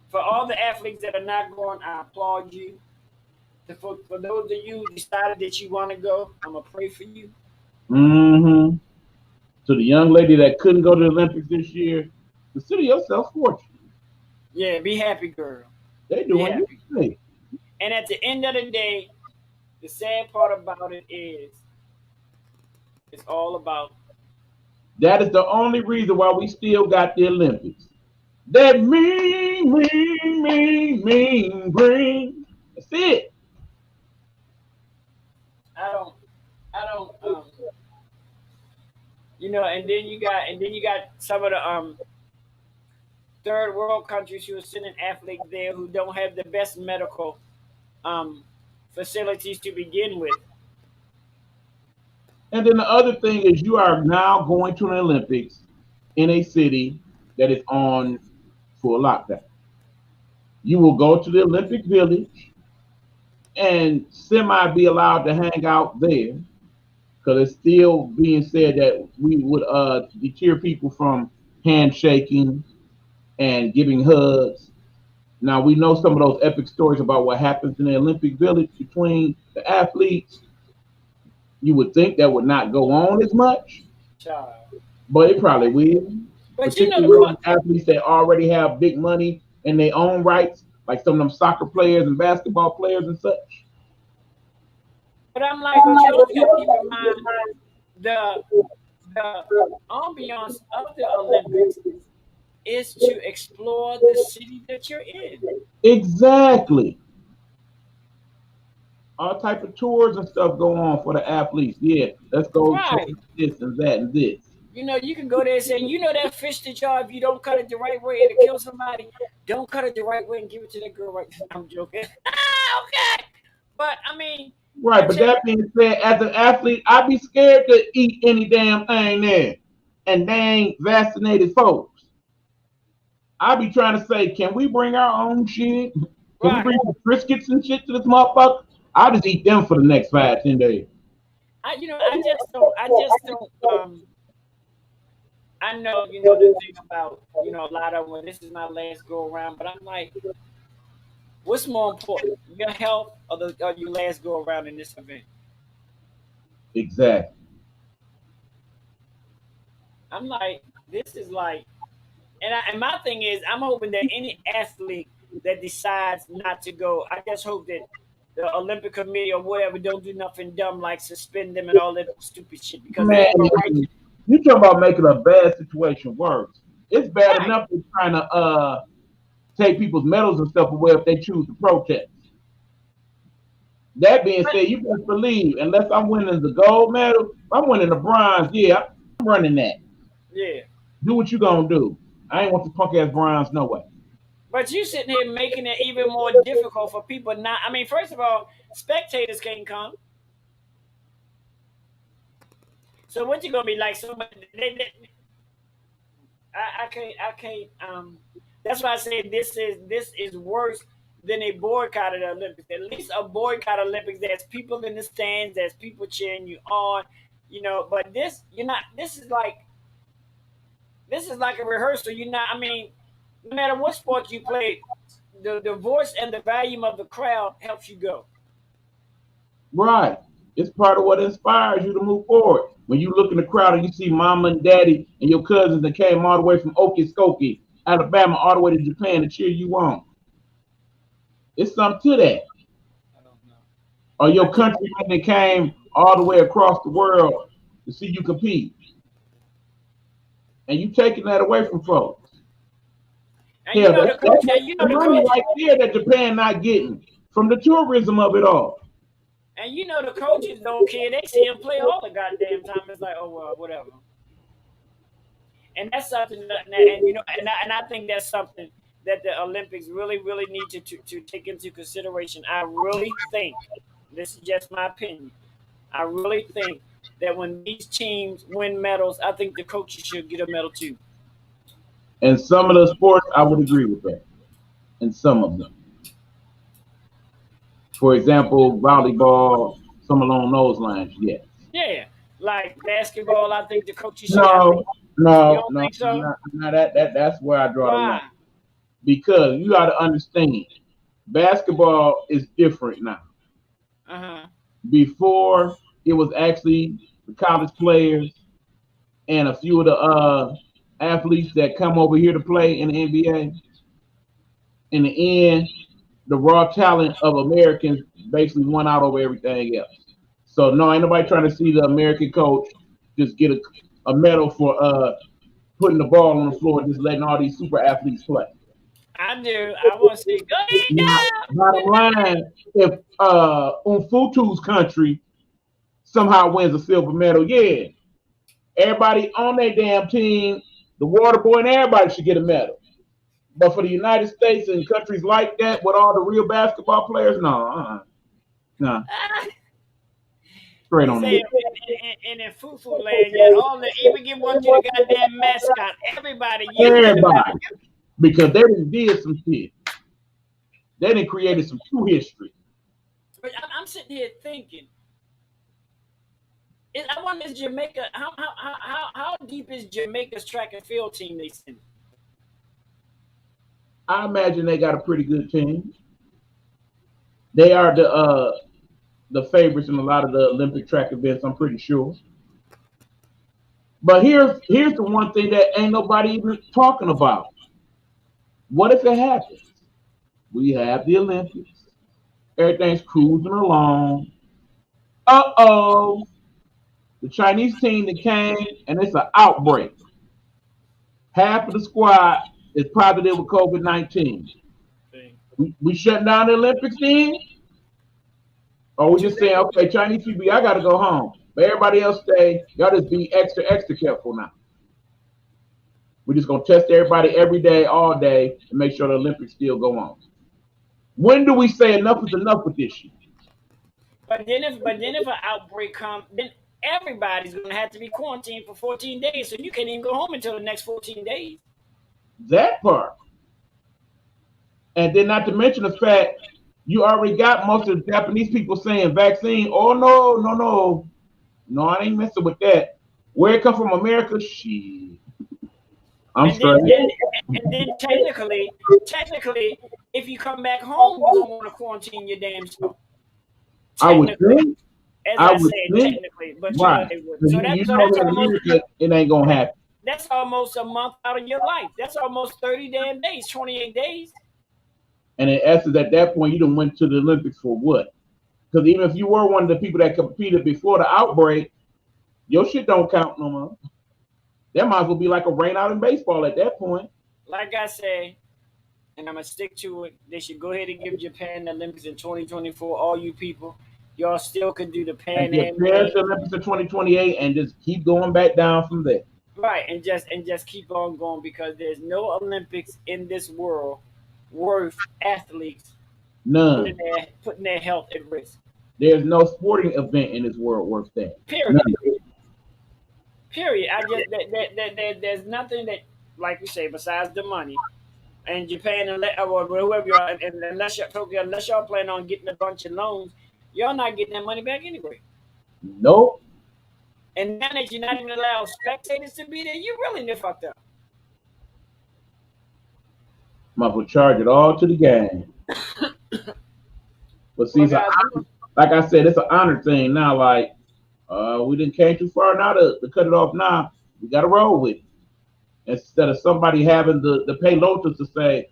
for all the athletes that are not going, I applaud you. For those of you who decided that you want to go, I'm gonna pray for you. Mm-hmm. To the young lady that couldn't go to the Olympics this year, consider yourself fortunate. Yeah, be happy, girl. They Be doing happy. this thing. And at the end of the day, the sad part about it is it's all about That is the only reason why we still got the Olympics. That mean green. That's it. I don't I don't and then you got some of the third world countries who are sending athletes there who don't have the best medical um facilities to begin with. And then the other thing is you are now going to an Olympics in a city that is on full lockdown. You will go to the Olympic Village and semi be allowed to hang out there because it's still being said that we would deter people from handshaking and giving hugs. Now we know some of those epic stories about what happens in the Olympic Village between the athletes. You would think that would not go on as much, Child. but it probably will. But you know the Particularly those part. athletes that already have big money in their own rights, like some of them soccer players and basketball players and such. But I'm like, but you also got to keep in mind the the ambiance of the Olympics is to explore the city that you're in. Exactly. All type of tours and stuff go on for the athletes. Yeah, let's go check Right. out this and that and this. You know, you can go there and say, you know that fish that y'all, if you don't cut it the right way, it'll kill somebody. Don't cut it the right way and give it to that girl right now. I'm joking. Okay. But I mean, Right, but but check that it. being said, as an athlete, I'd be scared to eat any damn thing there, and they ain't vaccinated folks. I'd be trying to say, can we bring our own shit? Can we Right. bring some Triscuits and shit to this motherfucker? I'll just eat them for the next 5, 10 days. I just don't. I know, the thing about, a lot of when this is my last go around, but I'm like, what's more important, your health or your last go around in this event? Exactly. I'm like, this is like, and my thing is, I'm hoping that any athlete that decides not to go, I just hope that the Olympic Committee or whatever don't do nothing dumb like suspend them and all that stupid shit because they Man, have a right to. you talking about making a bad situation worse. It's bad Right. enough they're trying to take people's medals and stuff away if they choose to protest. That being But said, you best believe, unless I'm winning the gold medal, if I'm winning the bronze, yeah, I'm running that. yeah. Do what you gonna do. I ain't want the punk ass bronze no way. But you sitting here making it even more difficult for people not. I mean, first of all, spectators can't come. So what you gonna be like? I can't. I can't. That's why I say this is worse than a boycott of the Olympics. At least a boycott Olympics. There's people in the stands. There's people cheering you on. But this you're not. This is like a rehearsal. You're not. I mean, no matter what sport you play, the voice and the volume of the crowd helps you go. Right. It's part of what inspires you to move forward. When you look in the crowd and you see mama and daddy and your cousins that came all the way from Okie Alabama, all the way to Japan to cheer you on. It's something to that. I don't know. Or I your just countrymen that came all the way across the world to see you compete. And you taking that away from folks. and you Hell, know that's the coach. And you know the the money coach. right there that Japan not getting from the tourism of it all. And you know the coaches don't care. They see him play all the goddamn time. It's like, oh well, whatever. And that's something and I think that's something that the Olympics really, really need to take into consideration. I really think this is just my opinion. I really think that when these teams win medals, I think the coaches should get a medal too. And some of the sports, I would agree with that. And some of them. For example, volleyball, some along those lines, yes. Yeah, like basketball, I think the coaches should. I think No, you no, don't no, think so? no, that's where I draw the line. Why? Because you got to understand, basketball is different now. Uh huh. Before, it was actually the college players and a few of the athletes that come over here to play in the NBA. In the end, the raw talent of Americans basically won out over everything else. So no, ain't nobody trying to see the American coach just get a medal for putting the ball on the floor and just letting all these super athletes play. I do. I want to see. Go Now, ahead, bottom line, if Umfutu's country somehow wins a silver medal, yeah, everybody on their damn team, the water boy and everybody should get a medal. But for the United States and countries like that with all the real basketball players, no, no, go. straight He on said it. in Fufu land, yeah, all the even give one to the goddamn mascot. Everybody, you get a medal. Everybody. Because they done did some shit. They done created some true history. But I'm sitting here thinking, I wonder is Jamaica how deep is Jamaica's track and field team they send? I imagine they got a pretty good team. They are the favorites in a lot of the Olympic track events, I'm pretty sure. But here's the one thing that ain't nobody even talking about. What if it happens? We have the Olympics. Everything's cruising along. Uh-oh. The Chinese team that came, and it's an outbreak. Half of the squad is positive with COVID-19. We shutting down the Olympics then? Or we just saying, okay, Chinese people, y'all got to go home. But everybody else stay. Y'all just be extra, extra careful now. We're just going to test everybody every day, all day, and make sure the Olympics still go on. When do we say enough is enough with this shit? But then if an outbreak comes, then everybody's going to have to be quarantined for 14 days. So you can't even go home until the next 14 days. That part. And then not to mention the fact you already got most of the Japanese people saying vaccine. Oh, no, I ain't messing with that. Where it come from, America? Shit. I'm straight. And then technically, if you come back home, you don't want to quarantine your damn self. I would think. As I said, technically, but right. You know they would. So that's almost, it ain't gonna happen. That's almost a month out of your life. That's almost 30 damn days, 28 days. And in essence, at that point, you done went to the Olympics for what? Because even if you were one of the people that competed before the outbreak, your shit don't count no more. That might as well be like a rain out in baseball at that point. Like I say, and I'm going to stick to it, they should go ahead and give Japan the Olympics in 2024. All you people, y'all still could do the Pan Am. The Olympics in 2028 and just keep going back down from there. Right, and just keep on going because there's no Olympics in this world worth athletes putting their health at risk. There's no sporting event in this world worth that. Period. Period. There's nothing that, like we say, besides the money. And Japan and whoever you are, and unless y'all plan on getting a bunch of loans, y'all not getting that money back anyway. Nope. And now that you're not even allowed spectators to be there, you really fucked up. Might will charge it all to the game. But see, like I said, it's an honor thing now. Like, we didn't came too far now to cut it off now. We got to roll with it. Instead of somebody having the payloaders to say,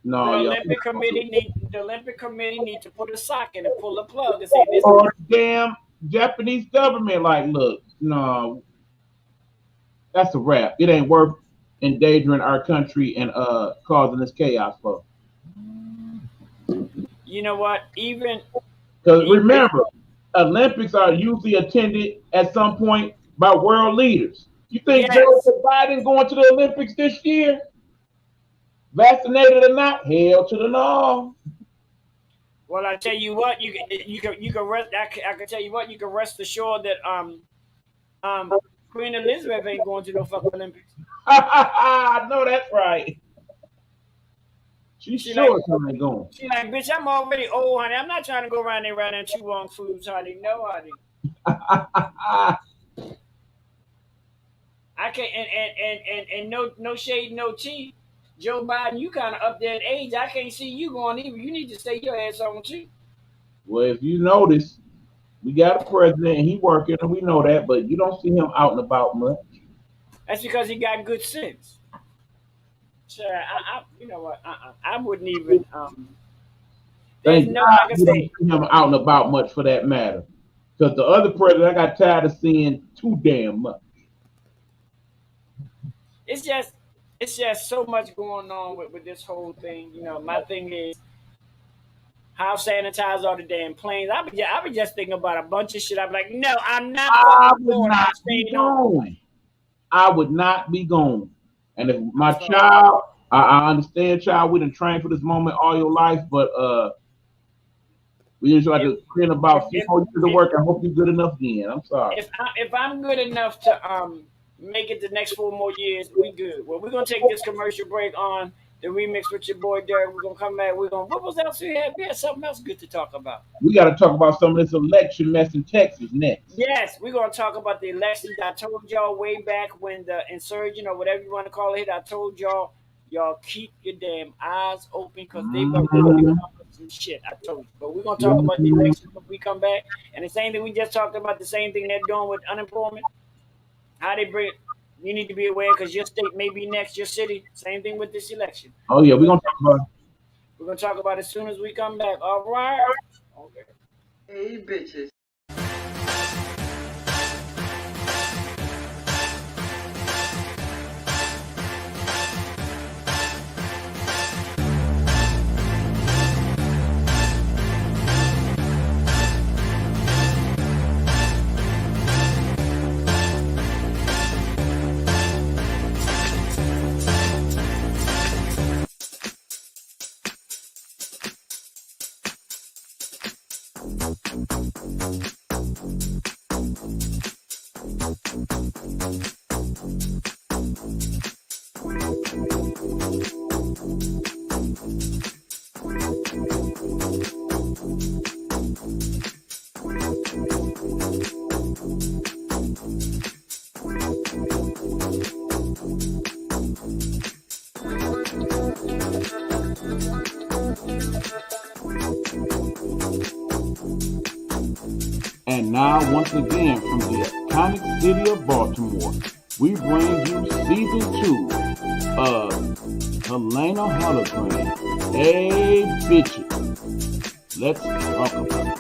no, the Olympic Committee need to put a sock in and pull a plug and say this. Or damn Japanese government, like, look, no, that's a wrap. It ain't worth endangering our country and causing this chaos for. You know what? Because remember, Olympics are usually attended at some point by world leaders. You think Joe Biden going to the Olympics this year? Vaccinated or not? Hell to the no. Well, I tell you what, you can rest. I can tell you what, you can rest assured that Queen Elizabeth ain't going to no fucking Olympics. I know that's right. She's sure ain't going. She's like, bitch, I'm already old, honey. I'm not trying to go around there and chew on foods, honey. No, honey. I can't, and no shade, no tea. Joe Biden, you kind of up there in age. I can't see you going either. You need to stay your ass on too. Well, if you notice, we got a president and he working, and we know that, but you don't see him out and about much. That's because he got good sense. So you know what? I wouldn't even. Thank God you don't see him out and about much for that matter. Because the other president, I got tired of seeing too damn much. It's just so much going on with this whole thing. You know, my thing is how sanitized are the damn planes. I be just thinking about a bunch of shit. I'm like, no, I'm not. I would not be going. I would not be going. And if my child, I understand, child, we done trained for this moment all your life, but we just like to spend about 4 years of work. I hope you're good enough again. I'm sorry. If I'm good enough to make it the next 4 more years, we good. Well, we're gonna take this commercial break on the remix with your boy Derrick. We're gonna come back. What was else we had? We had something else good to talk about. We got to talk about some of this election mess in Texas next. Yes, we're gonna talk about the elections. I told y'all way back when the insurgent or whatever you want to call it, I told y'all keep your damn eyes open because they were really some shit. I told you. But we're gonna talk about the elections when we come back. And the same thing we just talked about, the same thing they're doing with unemployment. How they bring it. You need to be aware because your state may be next, your city. Same thing with this election. Oh yeah, we're gonna talk about it. We're gonna talk about it as soon as we come back. All right. Okay. Hey bitches. now, once again, from the iconic city of Baltimore, we bring you season 2 of Helena Hologram. Hey, bitches. Let's talk about it.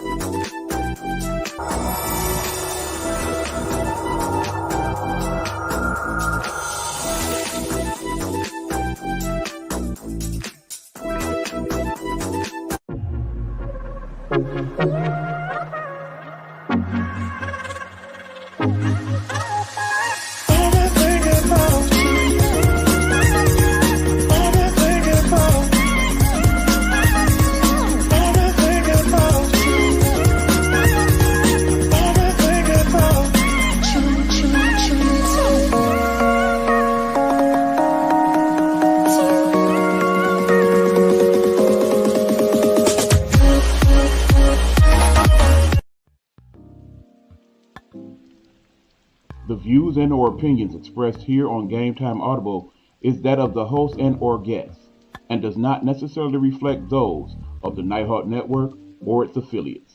The views and or opinions expressed here on Game Time Audible is that of the host and or guests, and does not necessarily reflect those of the Nighthawk Network or its affiliates.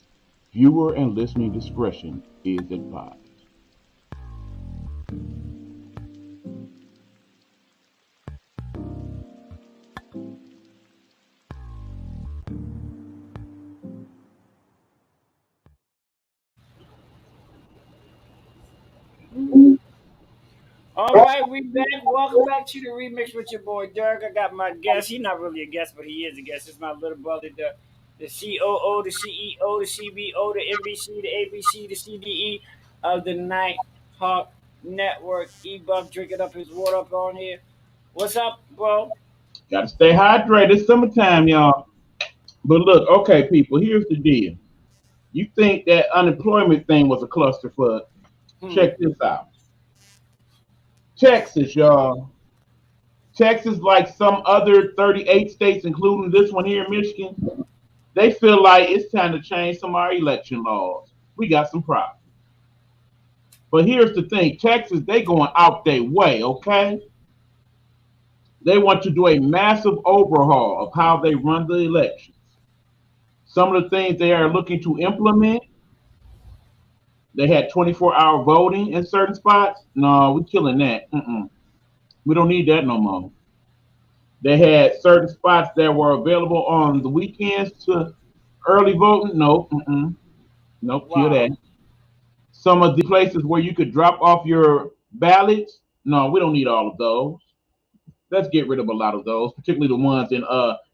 Viewer and listening discretion is advised. All right, we back. Welcome back to the remix with your boy Derrick. I got my guest. He's not really a guest, but he is a guest. It's my little brother, the COO, the CEO, the CBO, the NBC, the ABC, the CDE of the Nighthawk Network. E-Buff drinking up his water up on here. What's up, bro? Gotta stay hydrated. It's summertime, y'all. But look, okay, people, here's the deal. You think that unemployment thing was a clusterfuck? Hmm. Check this out. Texas, y'all. Texas, like some other 38 states, including this one here in Michigan, they feel like it's time to change some of our election laws. We got some problems. But here's the thing, Texas, they going out their way, okay? They want to do a massive overhaul of how they run the elections. Some of the things they are looking to implement, they had 24-hour voting in certain spots. No, we're killing that. We don't need that no more. They had certain spots that were available on the weekends to early voting. Nope. Nope, kill Wow. that. Some of the places where you could drop off your ballots. No, we don't need all of those. Let's get rid of a lot of those, particularly the ones in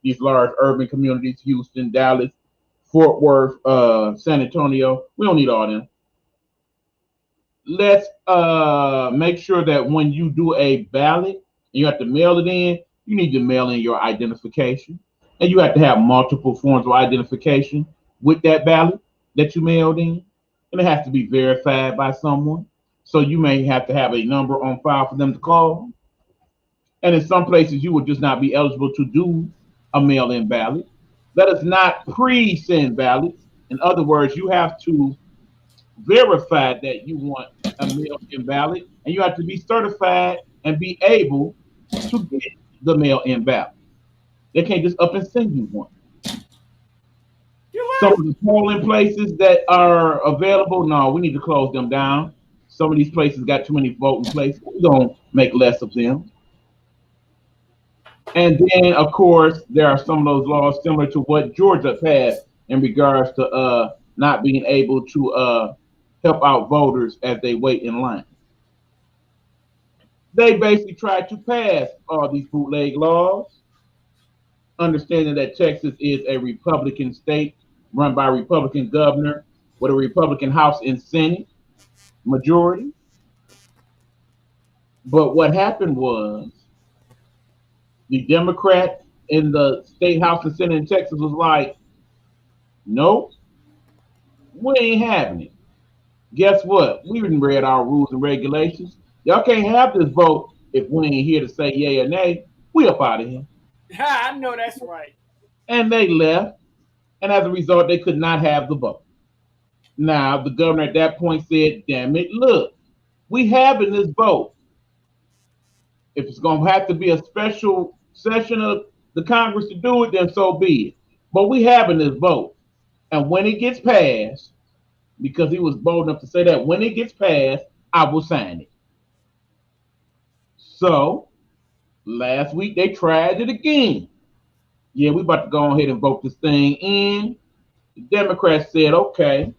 these large urban communities, Houston, Dallas, Fort Worth, San Antonio. We don't need all them. Let's make sure that when you do a ballot, you have to mail it in. You need to mail in your identification, and you have to have multiple forms of identification with that ballot that you mailed in, and it has to be verified by someone. So you may have to have a number on file for them to call. And in some places, you would just not be eligible to do a mail-in ballot. Let us not pre-send ballots. In other words, you have to verify that you want a mail-in ballot, and you have to be certified and be able to get the mail-in ballot. They can't just up and send you one. You Some right. of the polling places that are available, no, we need to close them down. Some of these places got too many voting places. We're going to make less of them. And then, of course, there are some of those laws similar to what Georgia passed in regards to not being able to help out voters as they wait in line. They basically tried to pass all these bootleg laws, understanding that Texas is a Republican state run by a Republican governor with a Republican House and Senate majority. But what happened was the Democrat in the state House and Senate in Texas was like, nope, we ain't having it. Guess what? We didn't read our rules and regulations. Y'all can't have this vote if we ain't here to say yay or nay. We up out of here. I know that's right. And they left. And as a result, they could not have the vote. Now, the governor at that point said, damn it, look, we having this vote. If it's going to have to be a special session of the Congress to do it, then so be it. But we having this vote. And when it gets passed, because he was bold enough to say that when it gets passed, I will sign it. So last week they tried it again. Yeah, we about to go ahead and vote this thing in. The Democrats said, okay,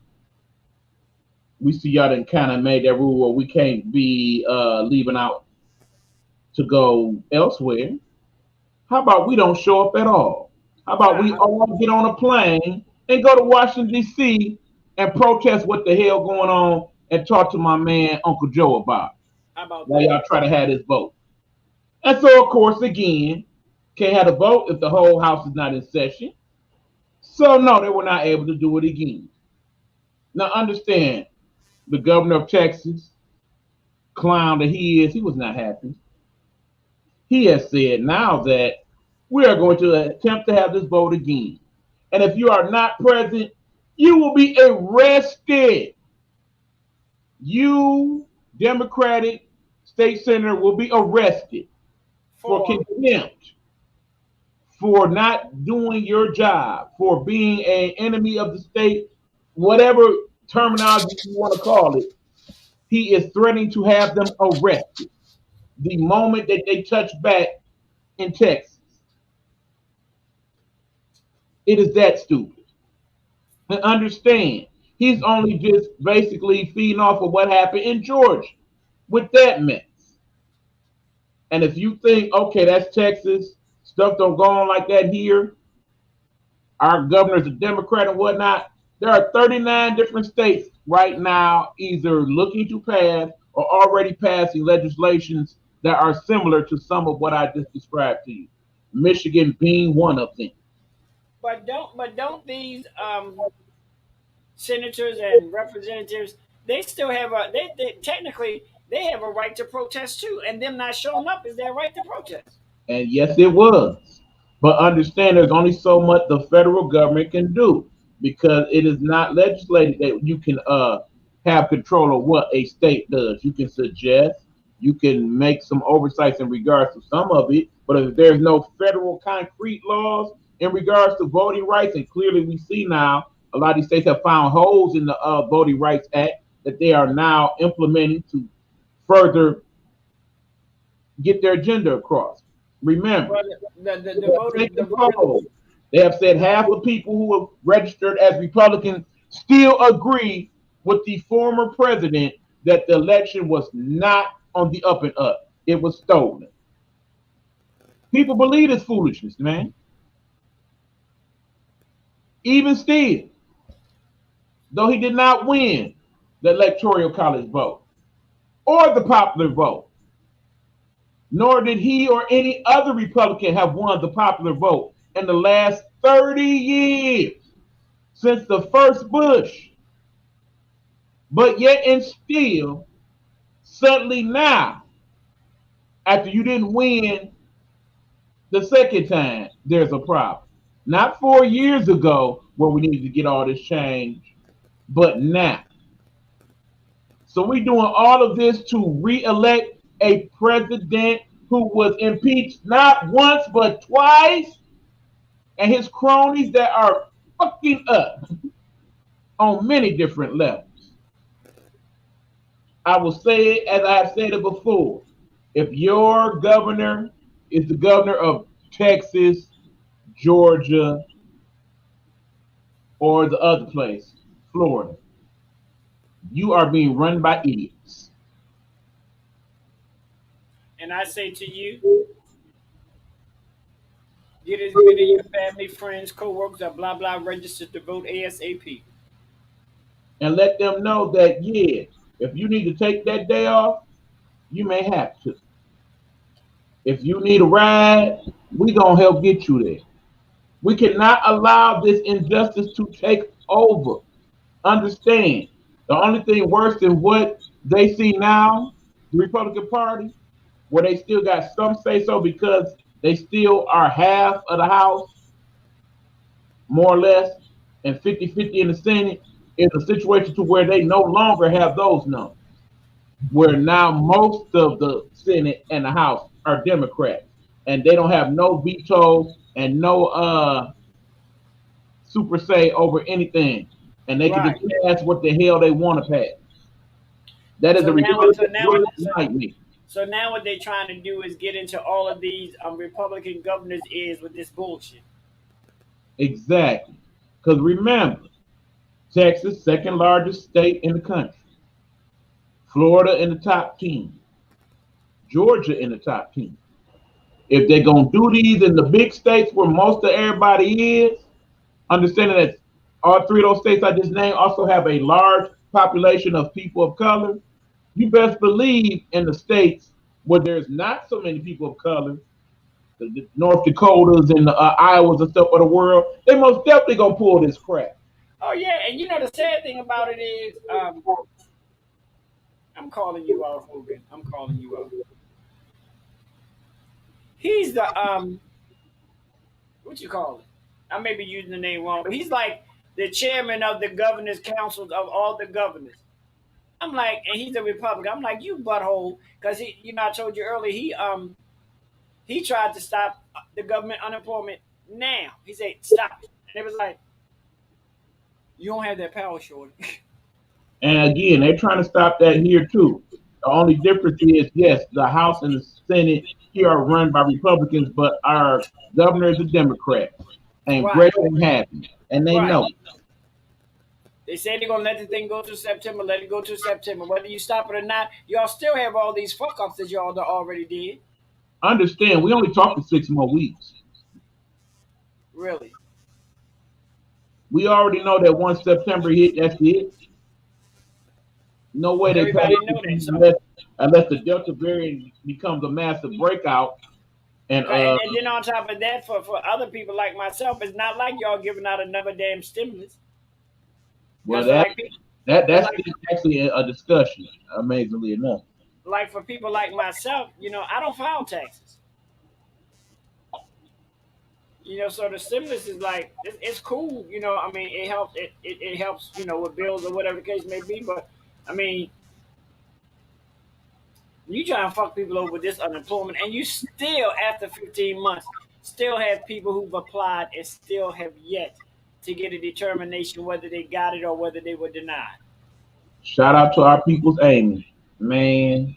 we see y'all done kind of made that rule where we can't be leaving out to go elsewhere. How about we don't show up at all? How about we all get on a plane and go to Washington, D.C. and protest what the hell going on and talk to my man Uncle Joe about it How about while that? y'all try to have this vote. And so, of course, again, can't have a vote if the whole House is not in session. So, no, they were not able to do it again. Now, understand, the governor of Texas, clown that he is, he was not happy. He has said now that we are going to attempt to have this vote again. And if you are not present, you will be arrested. You, Democratic state senator, will be arrested for contempt, for not doing your job, for being an enemy of the state, whatever terminology you want to call it. He is threatening to have them arrested the moment that they touch back in Texas. It is that stupid. And understand, he's only just basically feeding off of what happened in Georgia with that mess. And if you think, okay, that's Texas, stuff don't go on like that here, our governor's a Democrat and whatnot, there are 39 different states right now either looking to pass or already passing legislations that are similar to some of what I just described to you. Michigan being one of them. But don't these senators and representatives, they still have they technically they have a right to protest too, and them not showing up is their right to protest. And yes, it was. But understand there's only so much the federal government can do because it is not legislated that you can have control of what a state does. You can suggest, you can make some oversights in regards to some of it, but if there's no federal concrete laws in regards to voting rights, and clearly we see now a lot of these states have found holes in the Voting Rights Act that they are now implementing to further get their agenda across. Remember, they have said half of people who have registered as Republicans still agree with the former president that the election was not on the up and up. It was stolen. People believe this foolishness, man. Even still, though he did not win the electoral college vote or the popular vote, nor did he or any other Republican have won the popular vote in the last 30 years since the first Bush. But yet and still, suddenly now, after you didn't win the second time, there's a problem. Not 4 years ago where we needed to get all this change, but now. So we're doing all of this to re-elect a president who was impeached not once but twice, and his cronies that are fucking up on many different levels. I will say it as I have said it before. If your governor is the governor of Texas, Georgia, or the other place, Florida, you are being run by idiots. And I say to you, get as many of your family, friends, co-workers, or blah blah registered to vote ASAP. And let them know that, yeah, if you need to take that day off, you may have to. If you need a ride, we're going to help get you there. We cannot allow this injustice to take over. Understand, the only thing worse than what they see now, the Republican Party, where they still got some say so because they still are half of the House, more or less, and 50-50 in the Senate, is a situation to where they no longer have those numbers. Where now most of the Senate and the House are Democrats, and they don't have no veto and no super say over anything. and they can Right. just pass what the hell they want to pass. That is So a now, ridiculous nightmare. so now what they're trying to do is get into all of these Republican governors' ears with this bullshit. Exactly. Because remember, Texas, second largest state in the country. Florida in the top 10. Georgia in the top 10. If they're going to do these in the big states where most of everybody is, understanding that all three of those states I just named also have a large population of people of color, you best believe in the states where there's not so many people of color, the North Dakotas and the Iowas and stuff of the world, they most definitely going to pull this crap. Oh yeah, and the sad thing about it is, I'm calling you out, Hogan. I'm calling you out. He's the what you call it? I may be using the name wrong, but he's like the chairman of the governors' councils of all the governors. I'm like, and he's a Republican. I'm like, you butthole, because I told you earlier, he tried to stop the government unemployment. Now he said, stop it, and it was like, you don't have that power, shorty. And again, they're trying to stop that here too. The only difference is, yes, the House and the Senate here are run by Republicans, but our governor is a Democrat. And Right. Brett ain't happy. And they Right. know. They say they're gonna let the thing go to September. Let it go to September. Whether you stop it or not, y'all still have all these fuck ups that y'all already did. Understand, we only talked for 6 more weeks. Really? We already know that once September hit, that's it. No way they Everybody know that. So, unless the Delta variant becomes a massive breakout. And then on top of that, for other people like myself, it's not like y'all giving out another damn stimulus. well, That's that's like- actually a discussion, amazingly enough. like for people like myself, I don't file taxes. So the stimulus is like it's cool. I mean, it helps. It helps. With bills or whatever the case may be. But I mean, you try and fuck people over with this unemployment, and you still, after 15 months, still have people who've applied and still have yet to get a determination whether they got it or whether they were denied. Shout out to our people's Amy, man.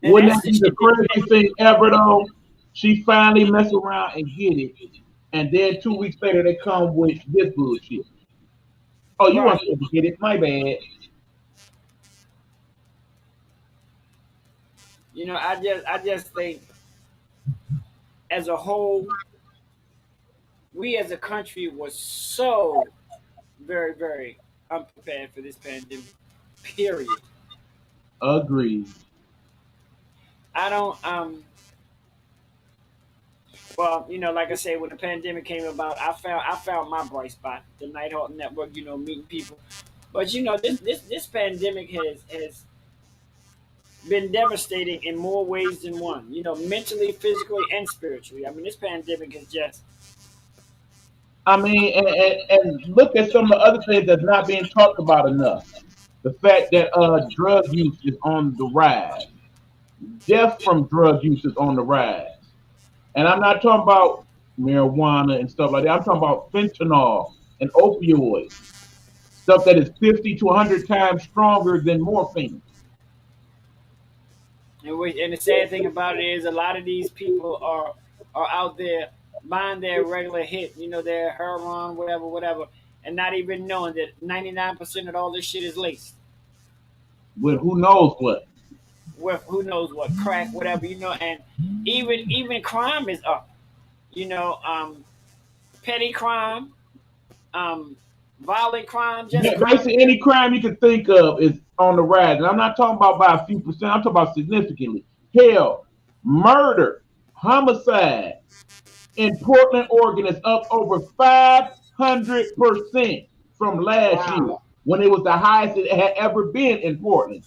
And Wouldn't that's that be the craziest thing ever though? She finally mess around and get it, and then 2 weeks later they come with this bullshit. Oh, you weren't supposed to get it? My bad. I just think, as a whole, we as a country was so very, very unprepared for this pandemic. Period. Agreed. I don't well, like I said, when the pandemic came about, I found my bright spot, the Nighthawk Network, meeting people. But this pandemic has been devastating in more ways than one. Mentally, physically, and spiritually. I mean, this pandemic is just. I mean, and look at some of the other things that's not being talked about enough. The fact that drug use is on the rise. Death from drug use is on the rise. And I'm not talking about marijuana and stuff like that. I'm talking about fentanyl and opioids. Stuff that is 50 to 100 times stronger than morphine. And the sad thing about it is, a lot of these people are out there buying their regular hit, their heroin, whatever, and not even knowing that 99% of all this shit is laced with who knows what. With who knows what, crack, whatever, and even crime is up. Petty crime, violent crime, just basically any crime you can think of is on the rise. And I'm not talking about by a few percent, I'm talking about significantly. Hell, murder, homicide in Portland, Oregon is up over 500% from last year when it was the highest it had ever been in Portland.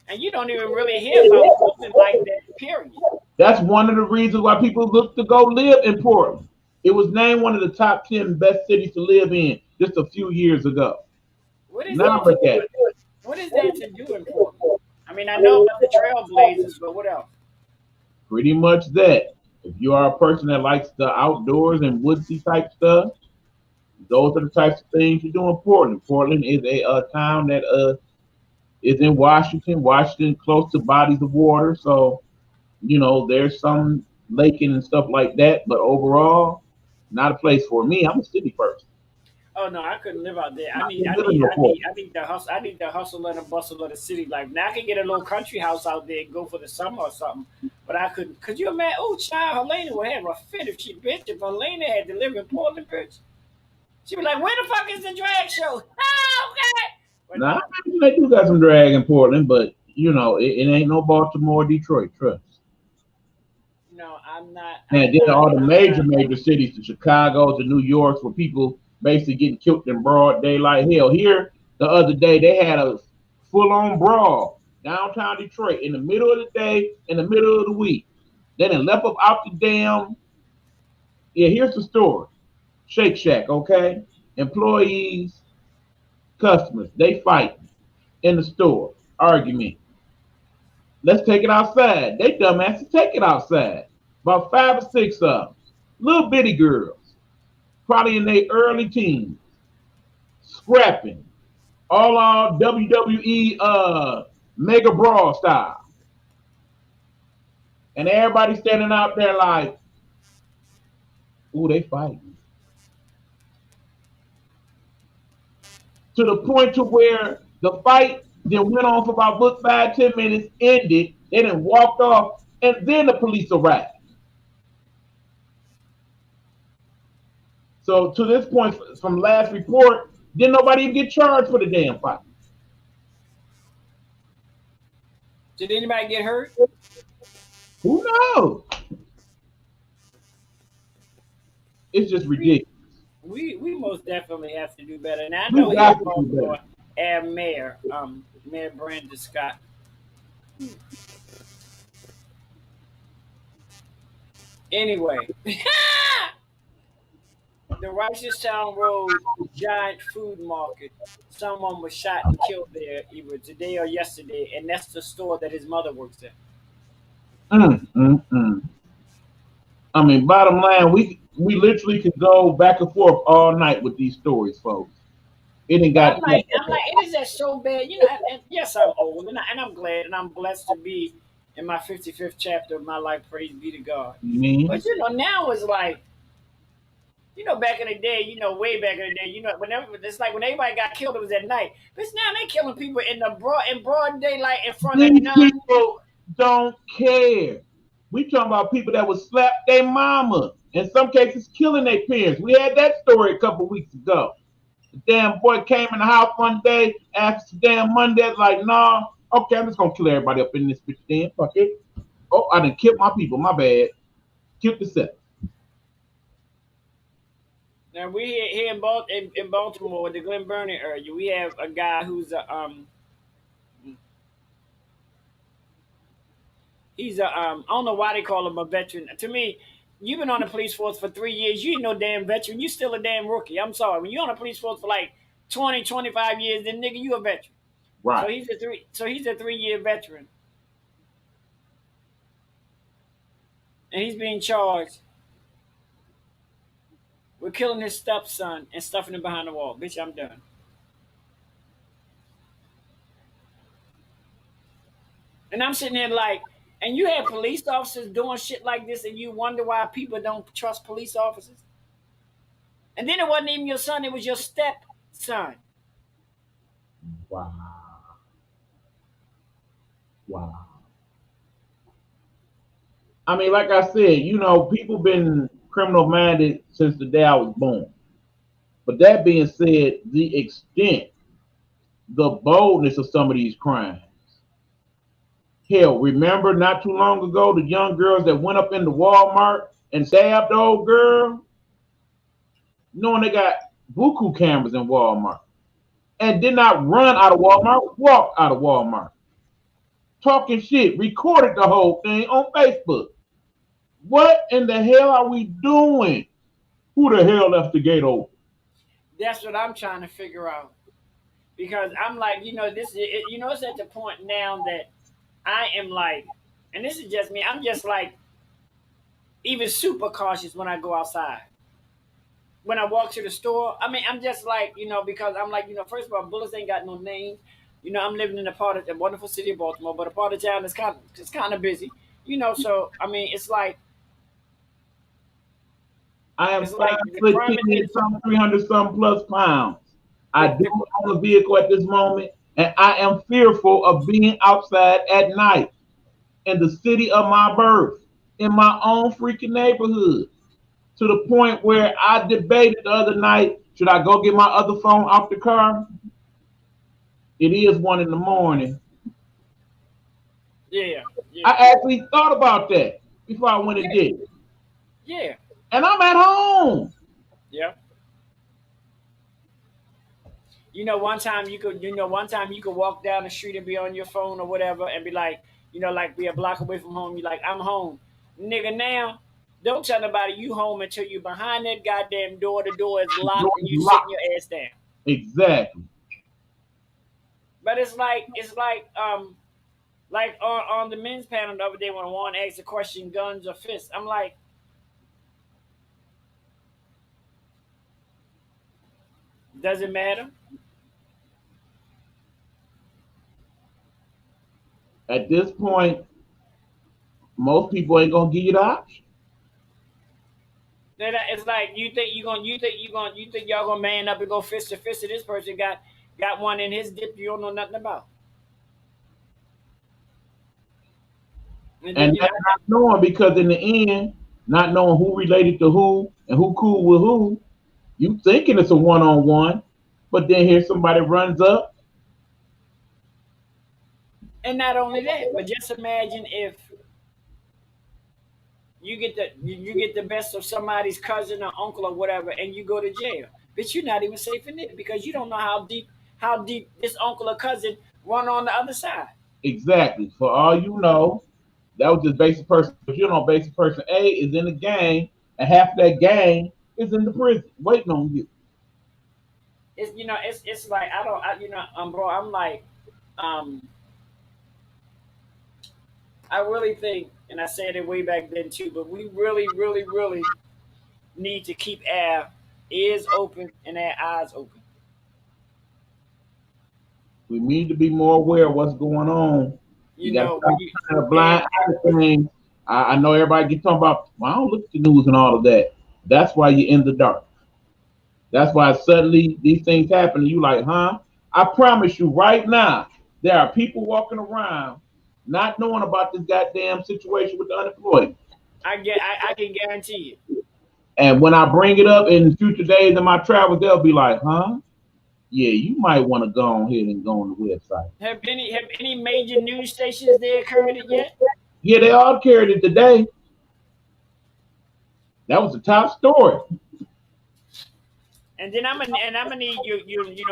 And you don't even really hear about Portland like that, period. That's one of the reasons why people look to go live in Portland. It was named one of the top 10 best cities to live in just a few years ago. What is that to do in Portland? I mean, I know about the Trailblazers, but what else? Pretty much that. If you are a person that likes the outdoors and woodsy type stuff, Those are the types of things you do in Portland. Portland is a town that is in Washington. Washington close to bodies of water, so there's some laking and stuff like that. But overall, not a place for me. I'm a city person. Oh no, I couldn't live out there. I can live in no Portland. I need the hustle. I need the hustle and the bustle of the city life. Now I can get a little country house out there and go for the summer or something. But I couldn't. Could you imagine? Oh, child, Helena would have a fit if she bitch. If Helena had to live in Portland, bitch, she'd be like, "Where the fuck is the drag show?" Oh, okay. But Now, no, they do got some drag in Portland, but it ain't no Baltimore, Detroit. Trust. no, I'm not. And I'm then not. all the I'm major, not. major cities, the Chicago, the New Yorks, where people basically getting killed in broad daylight. Hell, here the other day they had a full-on brawl downtown Detroit in the middle of the day, in the middle of the week. They done left up out the damn. Yeah, here's the story. Shake Shack, okay? Employees, customers, they fight in the store, argument. Let's take it outside. They dumbasses take it outside. About 5 or 6 of them. Little bitty girls, probably in their early teens, scrapping. All on WWE Mega Brawl style. And everybody standing out there like, ooh, they fighting. To the point to where the fight then went on for about good 5, 10 minutes, ended, they then walked off, and then the police arrived. So to this point, from last report, didn't nobody even get charged for the damn fight. Did anybody get hurt? Who knows? It's just We ridiculous. we most definitely have to do better. Now I We know here got in to do better. Baltimore, our mayor, Mayor Brandon Scott. Anyway, the Town Road giant food market. Someone was shot and killed there either today or yesterday, and that's the store that his mother works at. Mm, mm, mm. I mean, bottom line, we literally could go back and forth all night with these stories, folks. It ain't But got to I'm like, it is that so bad, you know. And yes, I'm old, and I'm glad, and I'm blessed to be in my 55th chapter of my life. Praise be to God. mean. But now it's like, back in the day, way back in the day, whenever it's like when everybody got killed, it was at night. But now they killing people in broad daylight in front of These none. people don't care. We talking about people that would slap their mama, in some cases killing their parents. We had that story a couple weeks ago. The damn boy came in the house one day after damn Monday, like, nah, okay, I'm just gonna kill everybody up in this bitch then. Fuck it. Oh, I done killed my people, my bad. Killed the set. Now we here in Baltimore, the Glen Burnie area, we have a guy who's I don't know why they call him a veteran. To me, you've been on the police force for 3 years. You ain't no damn veteran. You still a damn rookie. I'm sorry. When you're on the police force for like 20, 25 years, then nigga, you a veteran. Right. So he's a 3 year veteran, and he's being charged with killing his stepson and stuffing him behind the wall. Bitch, I'm done. And I'm sitting there like, and you have police officers doing shit like this, and you wonder why people don't trust police officers. And then it wasn't even your son; it was your stepson. Wow. Wow. I mean, like I said, people been criminal minded since the day I was born. But that being said, the extent, the boldness of some of these crimes. Hell, remember not too long ago the young girls that went up into Walmart and stabbed the old girl, knowing they got buku cameras in Walmart, and did not run out of Walmart, walk out of Walmart, talking shit, recorded the whole thing on Facebook. What in the hell are we doing? Who the hell left the gate open? That's what I'm trying to figure out because I'm like, it's at the point now that I am like, and this is just me. I'm just like even super cautious when I go outside when I walk to the store, I mean, I'm just like, because I'm like, first of all, bullets ain't got no names. I'm living in a part of the wonderful city of Baltimore, but a part of town that's kind of busy. So I mean, I am it's like the crime 5'10" and is some 300 some plus pounds. I the, do the own a vehicle at this moment, and I am fearful of being outside at night in the city of my birth, in my own freaking neighborhood, to the point where I debated the other night, should I go get my other phone out the car? It is 1 in the morning. yeah, yeah, I actually thought about that before I went and yeah, did it. yeah, And I'm at home. yeah. One time you could walk down the street and be on your phone or whatever and be like, like be a block away from home. You like, I'm home, nigga. Now, don't tell nobody you home until you behind that goddamn door. The door is The door locked and is you sitting locked. your ass down. Exactly. But like on the men's panel the other day when one asked the question, guns or fists. I'm like, does it matter? At this point, most people ain't gonna give you the option. It's like you think y'all gonna man up and go fist to fist to this person got one in his dip you don't know nothing about. And then And that's not knowing, because in the end, not knowing who related to who and who cool with who, you thinking it's a one-on-one, but then here somebody runs up. and not only that, but just imagine if you get the best of somebody's cousin or uncle or whatever, and you go to jail. But you're not even safe in it because you don't know how deep this uncle or cousin run on the other side. Exactly. For all you know, that was just basic person. But you know, basic person A is in the gang, and half of that gang is in the prison waiting on you. It's like I don't bro, I'm like um I really think, and I said it way back then too, but we really, really, really need to keep our ears open and our eyes open. We need to be more aware of what's going on. We got to When stop you turning a and blind eye to things. I know everybody gets talking about, well, I don't look at the news and all of that. That's why you're in the dark. That's why suddenly these things happen and you like, huh? I promise you right now, there are people walking around not knowing about this goddamn situation with the unemployment. I can guarantee it. And when I bring it up in future days in my travels, they'll be like, huh? Yeah, you might want to go on ahead and go on the website. Have any major news stations there occurred it yet? Yeah, they all carried it today. That was the top story. And then I'm gonna need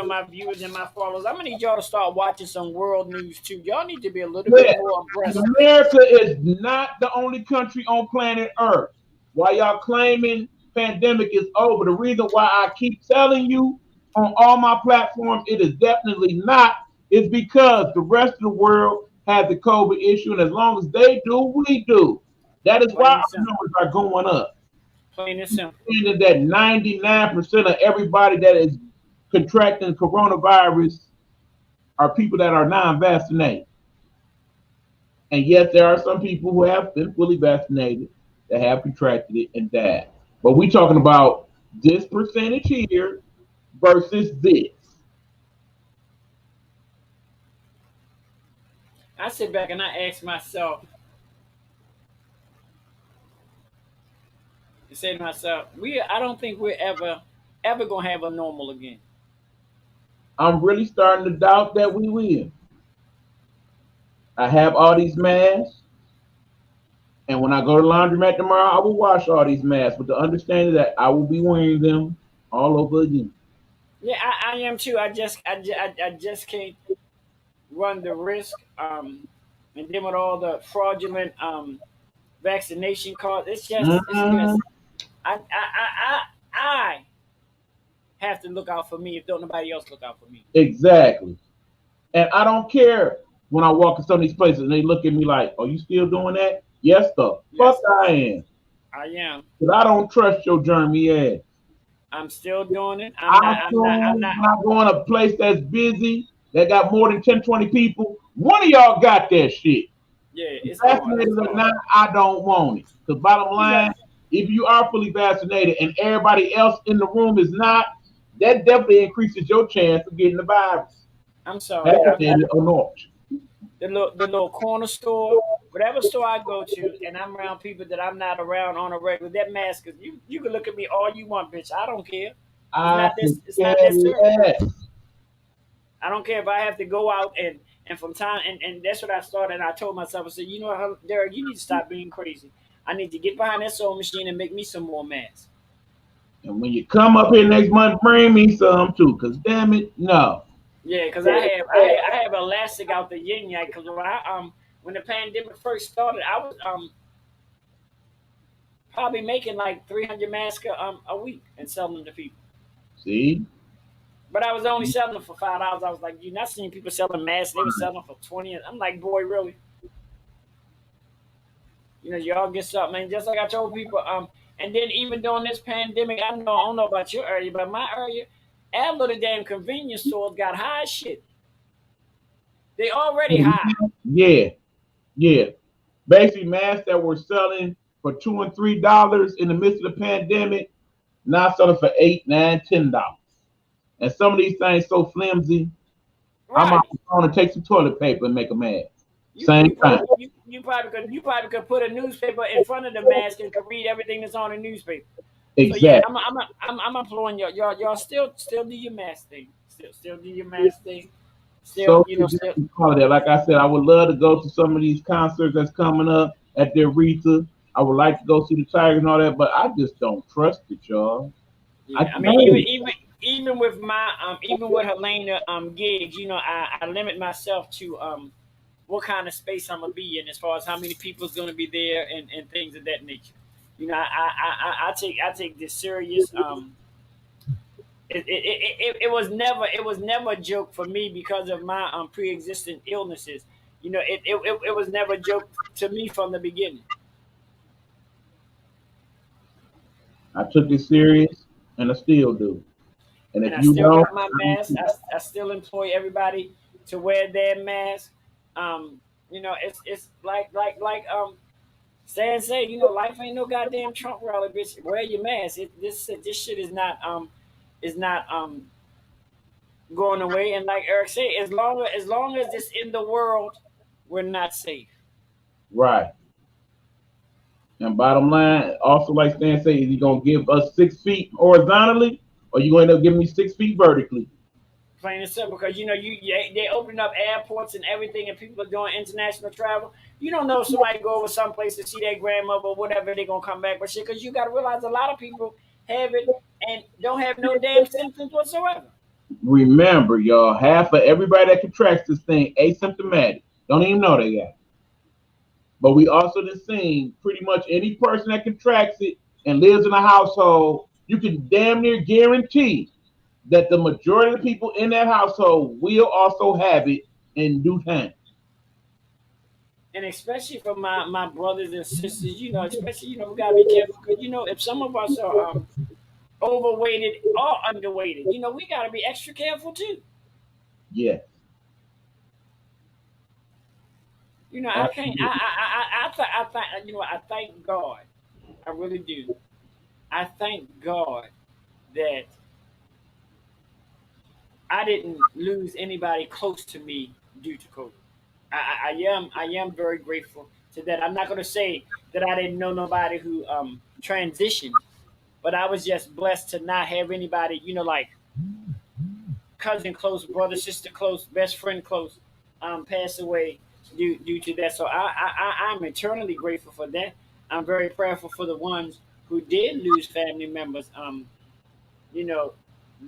my viewers and my followers. I'm gonna need y'all to start watching some world news too. Y'all need to be a little bit Yeah, more abreast. America is not the only country on planet Earth. While y'all claiming pandemic is over, the reason why I keep telling you on all my platforms it is definitely not is because the rest of the world has the COVID issue, and as long as they do, we do. That is why Plain and our simple. numbers are going up. Plain and simple. Meaning that 99% of everybody that is contracting coronavirus are people that are non-vaccinated. And yes, there are some people who have been fully vaccinated that have contracted it and died. But we're talking about this percentage here versus this. I sit back and I ask myself, and say to myself, I don't think we're ever gonna have a normal again. I'm really starting to doubt that we will. I have all these masks, and when I go to the laundromat tomorrow, I will wash all these masks with the understanding that I will be wearing them all over again. Yeah, I am too. I just can't run the risk. And then with all the fraudulent vaccination cards, it's just Mhm. I have to look out for me if don't nobody else look out for me. Exactly. And I don't care when I walk in some of these places and they look at me like, "Are you still doing that?" Yes, the fuck Yes, I am. I am. Because I don't trust your germy ass. I'm still doing it. I going to a place that's busy, that got more than 10, 20 people. One of y'all got that shit. Yeah, it's hard. Vaccinated It's or hard. not, I don't want it. Because bottom You got, line, if you are fully vaccinated and everybody else in the room is not, that definitely increases your chance of getting the virus. I'm sorry. Vaccinated or not. The little corner store, whatever store I go to, and I'm around people that I'm not around on a regular. That mask, you can look at me all you want, bitch. I don't care. It's I not this. can It's not care that serious. less. I don't care if I have to go out and from time and that's what I started. And I told myself, I said, you know what, Derrick, you need to stop being crazy. I need to get behind that sewing machine and make me some more masks. And when you come up here next month, bring me some too. Because damn it, no. Yeah, because I have elastic out the yin yang. Because when the pandemic first started, I was probably making like 300 masks a week and selling them to people. See? But I was only selling them for $5. I was like, you're not seeing people selling masks. They were selling them for 20. I'm like, boy, really? Y'all get something, man. Just like I told people, and then even during this pandemic, I don't know about your area, but my area, all of the damn convenience stores got high as shit. They already high. Yeah, yeah. Basically, masks that were selling for $2 and $3 in the midst of the pandemic, now selling for $8, $9, $10. And some of these things so flimsy, I'm Right. going to take some toilet paper and make a mask. You Same you time. probably you probably could put a newspaper in front of the mask and could read everything that's on the newspaper. So yeah, Exactly. I'm imploring y'all still do your mask thing. Still do your mask thing. Still Social still. distance holiday. Like I said, I would love to go to some of these concerts that's coming up at the Aretha. I would like to go see the Tigers and all that, but I just don't trust it, y'all. I Yeah, I mean, can't. even with my even with Helena gigs, I limit myself to what kind of space I'm gonna be in as far as how many people's gonna be there and things of that nature. I take this serious. It was never a joke for me because of my pre-existing illnesses. It was never a joke to me from the beginning. I took it serious, and I still do. And And if I you still don't, got my mask. I still employ everybody to wear their mask. Um, it's like Stan say, life ain't no goddamn Trump rally, bitch. Wear your mask. This shit is not going away. And like Eric said, as long as it's in the world, we're not safe. right. And bottom line, also like Stan said, is he gonna give us 6 feet horizontally, or you gonna end up giving me 6 feet vertically? Plain and simple, because they open up airports and everything, and people are doing international travel. You don't know if somebody go over someplace to see their grandmother or whatever, they're gonna come back with shit. Because you got to realize a lot of people have it and don't have no damn symptoms whatsoever. Remember, y'all, half of everybody that contracts this thing asymptomatic. Don't even know they got it. But we also done seen pretty much any person that contracts it and lives in a household, you can damn near guarantee that the majority of the people in that household will also have it in due time. And especially for my brothers and sisters, especially we gotta be careful because if some of us are overweighted or underweighted, we gotta be extra careful too. Yes. I can't. I thank God. I really do. I thank God that I didn't lose anybody close to me due to COVID. I am very grateful to that. I'm not going to say that I didn't know nobody who transitioned, but I was just blessed to not have anybody, like cousin close, brother, sister close, best friend close, pass away due to that. So I'm eternally grateful for that. I'm very prayerful for the ones who did lose family members. You know,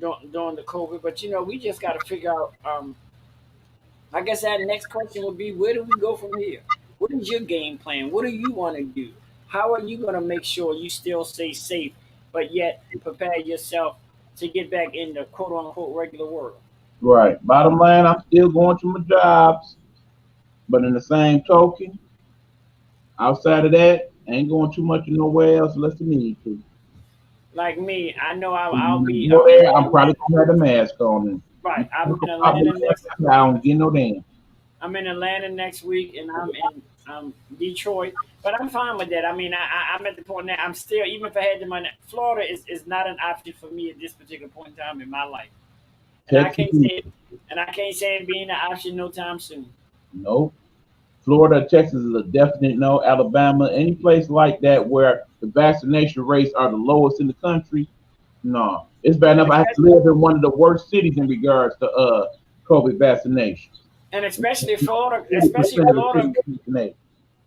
during the COVID, but we just got to figure out. I guess that next question would be, where do we go from here? What is your game plan? What do you want to do? How are you going to make sure you still stay safe, but yet prepare yourself to get back in the quote unquote regular world? Right. Bottom line, I'm still going to my jobs, but in the same token, outside of that, I ain't going too much nowhere else unless I need to. like me, I know I'll be Go there, in I'm probably Atlanta. gonna have the mask on. And Right, you I'm talk in about me Atlanta like next. that, I don't get no damn. I'm in Atlanta next week, and I'm in Detroit. But I'm fine with that. I mean, I'm at the point now. I'm still, even if I had the money, Florida is not an option for me at this particular point in time in my life. And I Texas, can't say it, and I can't say it being an option no time soon. no. Florida, Texas is a definite no. Alabama, any place like that where the vaccination rates are the lowest in the country, no. It's bad And enough I have to especially, live in one of the worst cities in regards to COVID vaccination. and especially Florida, 80% of the cities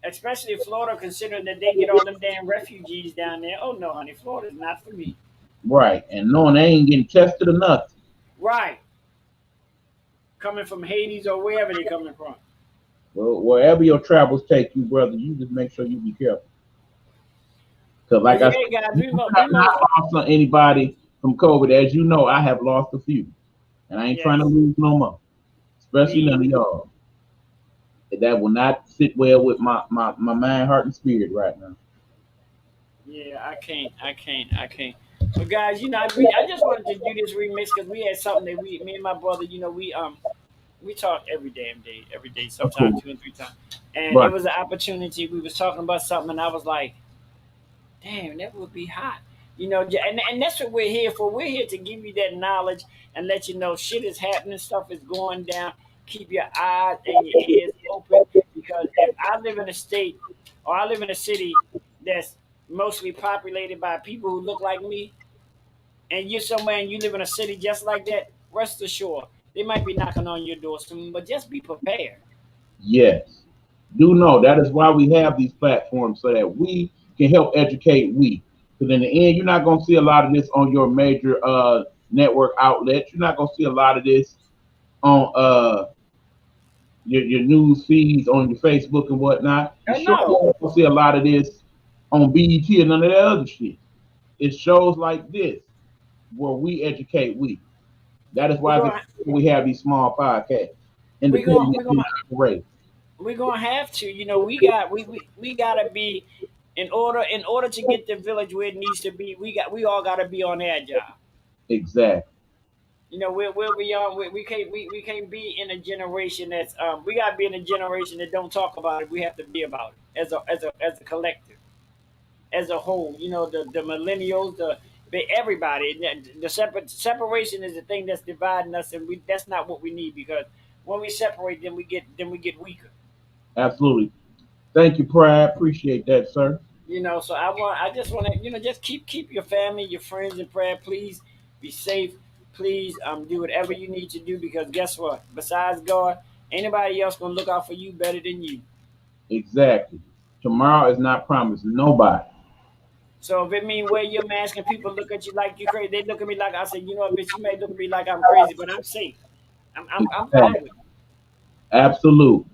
vaccinated. considering that they get all them damn refugees down there. Oh no, honey, Florida's not for me. Right. And knowing they ain't getting tested or nothing. Right, coming from Hades or wherever they coming from. Well, wherever your travels take you, brother, you just make sure you be careful. Because, But like I said, yeah, guys, you have not lost on anybody from COVID. As you know, I have lost a few. And I ain't trying to yes, lose no more. Especially me. none of y'all. That will not sit well with my mind, heart, and spirit right now. Yeah, I can't. But guys, I just wanted to do this remix because we had something that me and my brother, we talk every day, Of sometimes course. 2 and 3 times, and it Right. was an opportunity. We was talking about something, and I was like, damn, that would be hot. And that's what we're here for. We're here to give you that knowledge and let you know shit is happening, stuff is going down. Keep your eyes and your ears open because if I live in a state or I live in a city that's mostly populated by people who look like me, and you're somewhere and you live in a city just like that, rest assured they might be knocking on your door soon. But just be prepared. Yes. Do know that is why we have these platforms so that we can help educate we. Because in the end, you're not going to see a lot of this on your major network outlets. You're not going to see a lot of this on your news feeds on your Facebook and whatnot. You Oh sure no, won't see a lot of this on BET and none of that other shit. It's shows like this where we educate we. That is we're why gonna we have these small podcasts, we're gonna independent we're and gonna operate. we're gonna have to. We gotta be in order to get the village where it needs to be. We all gotta be on our job. Exactly. We're beyond. We can't be in a generation that's we gotta be in a generation that don't talk about it. We have to be about it as a collective, as a whole. The millennials, everybody. The separation is the thing that's dividing us, and that's not what we need because when we separate, then we get weaker. Absolutely. Thank you, Pride. Appreciate that, sir. So I just want to, just keep your family, your friends in prayer. Please be safe. Please do whatever you need to do because guess what? Besides God, anybody else gonna look out for you better than you. Exactly. Tomorrow is not promised. Nobody. So if it mean wear your mask and people look at you like you crazy, they look at me like I said, you know what, bitch, you may look at me like I'm crazy, but I'm safe. I'm fine Exactly. with it. Absolute.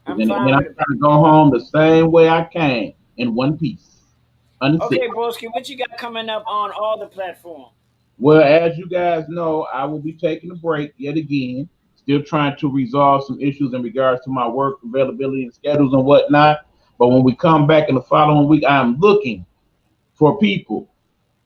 I'm And then fine I'm with it. trying to go home the same way I came in one piece. Unsick. Okay, broski, what you got coming up on all the platforms? Well, as you guys know, I will be taking a break yet again. Still trying to resolve some issues in regards to my work availability and schedules and whatnot. But when we come back in the following week, I am looking for people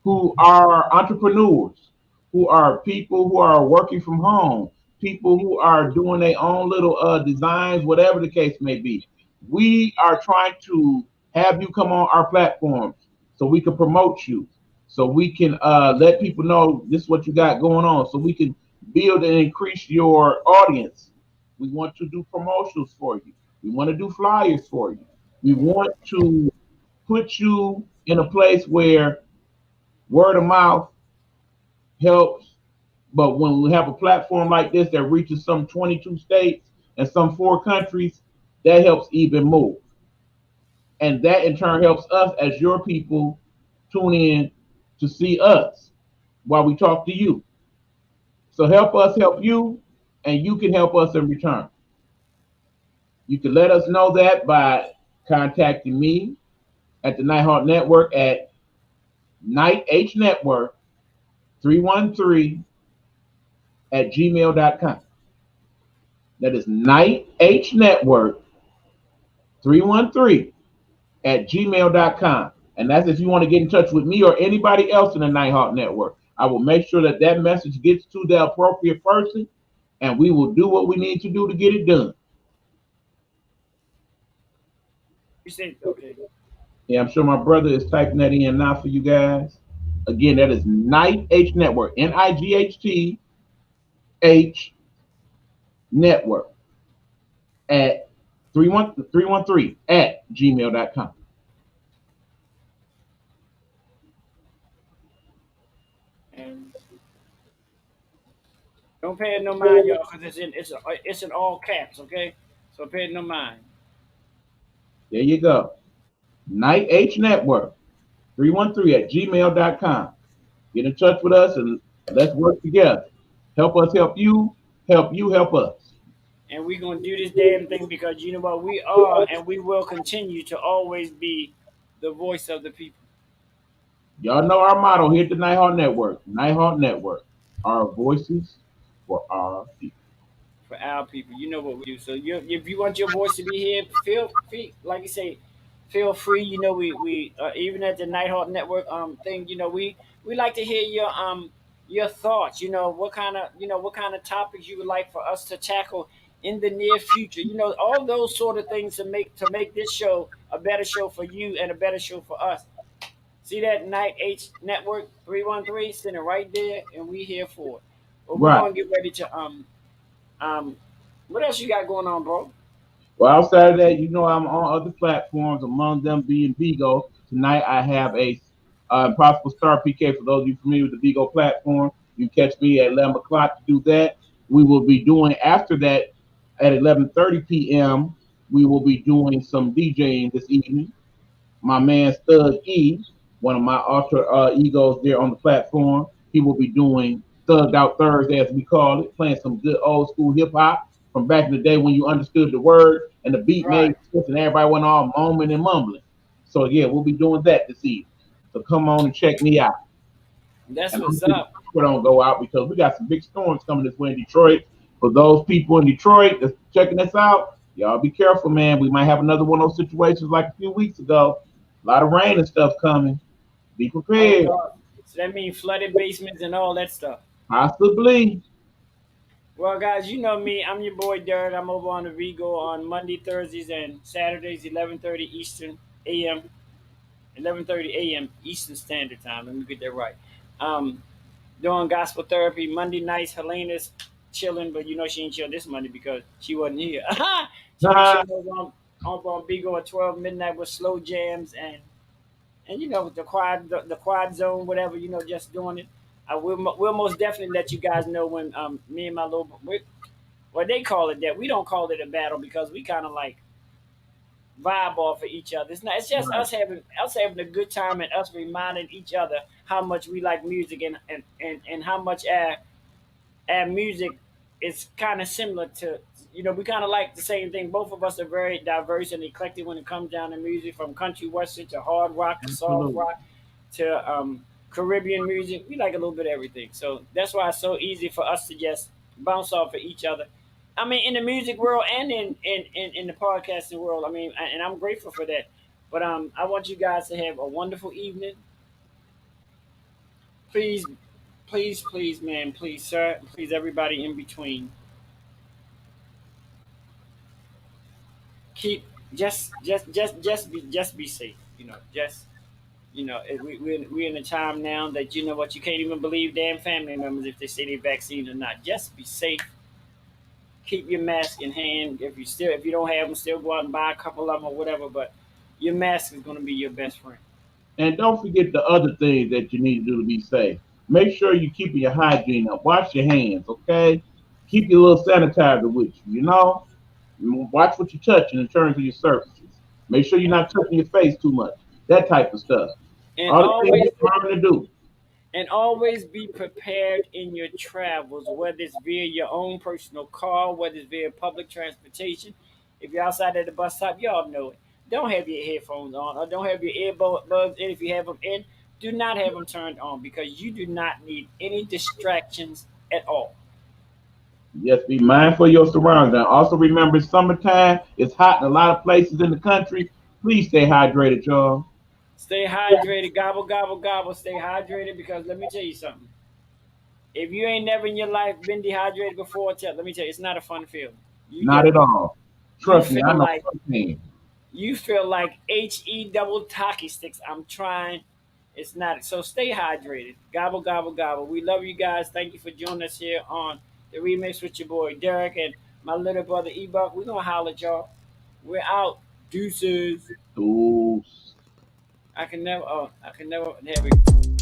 who are entrepreneurs, who are people who are working from home, people who are doing their own little designs, whatever the case may be. We are trying to have you come on our platforms so we can promote you, so we can let people know this is what you got going on, so we can build and increase your audience. We want to do promotions for you. We want to do flyers for you. We want to put you in a place where word of mouth helps. But when we have a platform like this that reaches some 22 states and some 4 countries, that helps even more. And that in turn helps us as your people tune in to see us while we talk to you. So help us help you, and you can help us in return. You can let us know that by contacting me at the Nighthawk Network at Night H Network 313 at gmail.com. That is Night H Network 313 at gmail.com. And that's if you want to get in touch with me or anybody else in the Nighthawk Network. I will make sure that that message gets to the appropriate person, and we will do what we need to do to get it done. You said okay. Yeah, I'm sure my brother is typing that in now for you guys. Again, that is Night H Network, NIGHTH Network at 313 at gmail.com. And don't pay it no mind, y'all, because it's in all caps, okay? So pay it no mind. There you go. Night H Network, 313 at gmail.com. Get in touch with us and let's work together. Help us help you help us. And we're gonna do this damn thing because you know what we are, and we will continue to always be the voice of the people Y'all know our motto here at the Nighthawk Network. Nighthawk Network. Our voices for our people. for our people. You know what we do. So if you want your voice to be here, feel free. Like you say, feel free. You know we even at the Nighthawk Network thing. You know we like to hear your thoughts. What kind of topics you would like for us to tackle in the near future. You know all those sort of things to make this show a better show for you and a better show for us. See that Night H Network 313 sitting right there, and we here for it. But we're Right. gonna get ready to um what else you got going on, bro? Well, outside of that, you know I'm on other platforms, among them being Vigo. Tonight I have a Impossible Star PK. For those of you familiar with the Vigo platform, you catch me at 11 o'clock to do that. We will be doing after that at 11:30 p.m. We will be doing some DJing this evening. My man Stud E, one of my alter egos there on the platform. He will be doing Thugged Out Thursday, as we call it, playing some good old school hip hop from back in the day when you understood the word and the beat Right. made sense and everybody went all moaning and mumbling. So yeah, we'll be doing that this evening. So come on and check me out. That's And what's hopefully the up. power don't go out because we got some big storms coming this way in Detroit. For those people in Detroit that's checking us out, y'all be careful, man. We might have another one of those situations like a few weeks ago. A lot of rain and stuff coming. Be Oh prepared. God. So that means flooded basements and all that stuff. Possibly. Well, guys, you know me. I'm your boy Derrick. I'm over on the Vigo on Monday, Thursdays, and Saturdays, 11:30 Eastern AM, 11:30 a.m. Eastern Standard Time. Let me get that right. Um, doing gospel therapy Monday nights. Helena's chilling, but you know she ain't chill this Monday because she wasn't here. She be chilling over on Vigo at 12 midnight with slow jams and you know the quad zone, whatever, you know, just doing it. We'll most definitely let you guys know when me and my little what they call it that we don't call it a battle because we kind of like vibe off of each other. It's not. It's just Right. us having a good time and us reminding each other how much we like music and how much our music is kind of similar to, you know, we kind of like the same thing. Both of us are very diverse and eclectic when it comes down to music, from country western to hard rock to soft Absolutely. rock to Caribbean music. We like a little bit of everything, so that's why it's so easy for us to just bounce off of each other. I mean, in the music world and in the podcasting world. I mean, and I'm grateful for that. But I want you guys to have a wonderful evening. Please, please, man, please, sir, please, everybody in between, keep just be safe. We're in a time now that you know what, you can't even believe damn family members if they say they're vaccinated or not. Just be safe. Keep your mask in hand. If you don't have them, still go out and buy a couple of them or whatever. But your mask is going to be your best friend. And don't forget the other things that you need to do to be safe. Make sure you keep your hygiene up. Wash your hands, okay? Keep your little sanitizer with you, you know? Watch what you're touching in terms of your surfaces. Make sure you're not touching your face too much. That type of stuff. And All the things always you're trying to do. and always be prepared in your travels, whether it's via your own personal car, whether it's via public transportation. If you're outside at the bus stop, y'all know it. Don't have your headphones on or don't have your earbuds in. If you have them in, do not have them turned on because you do not need any distractions at all. Just be mindful of your surroundings. And also remember, it's summertime. It's hot in a lot of places in the country. Please stay hydrated, y'all. Stay hydrated. Gobble, gobble, gobble. Stay hydrated because let me tell you something. If you ain't never in your life been dehydrated before, let me tell you, it's not a fun feeling. You Not just at all. you Trust me, I feel know like what you mean. HE double Taki sticks. I'm trying. It's not. So stay hydrated. Gobble, gobble, gobble. We love you guys. Thank you for joining us here on the remix with your boy Derrick and my little brother E-Buck. We're going to holler at y'all. We're out. Deuces. Ooh. I can never have it.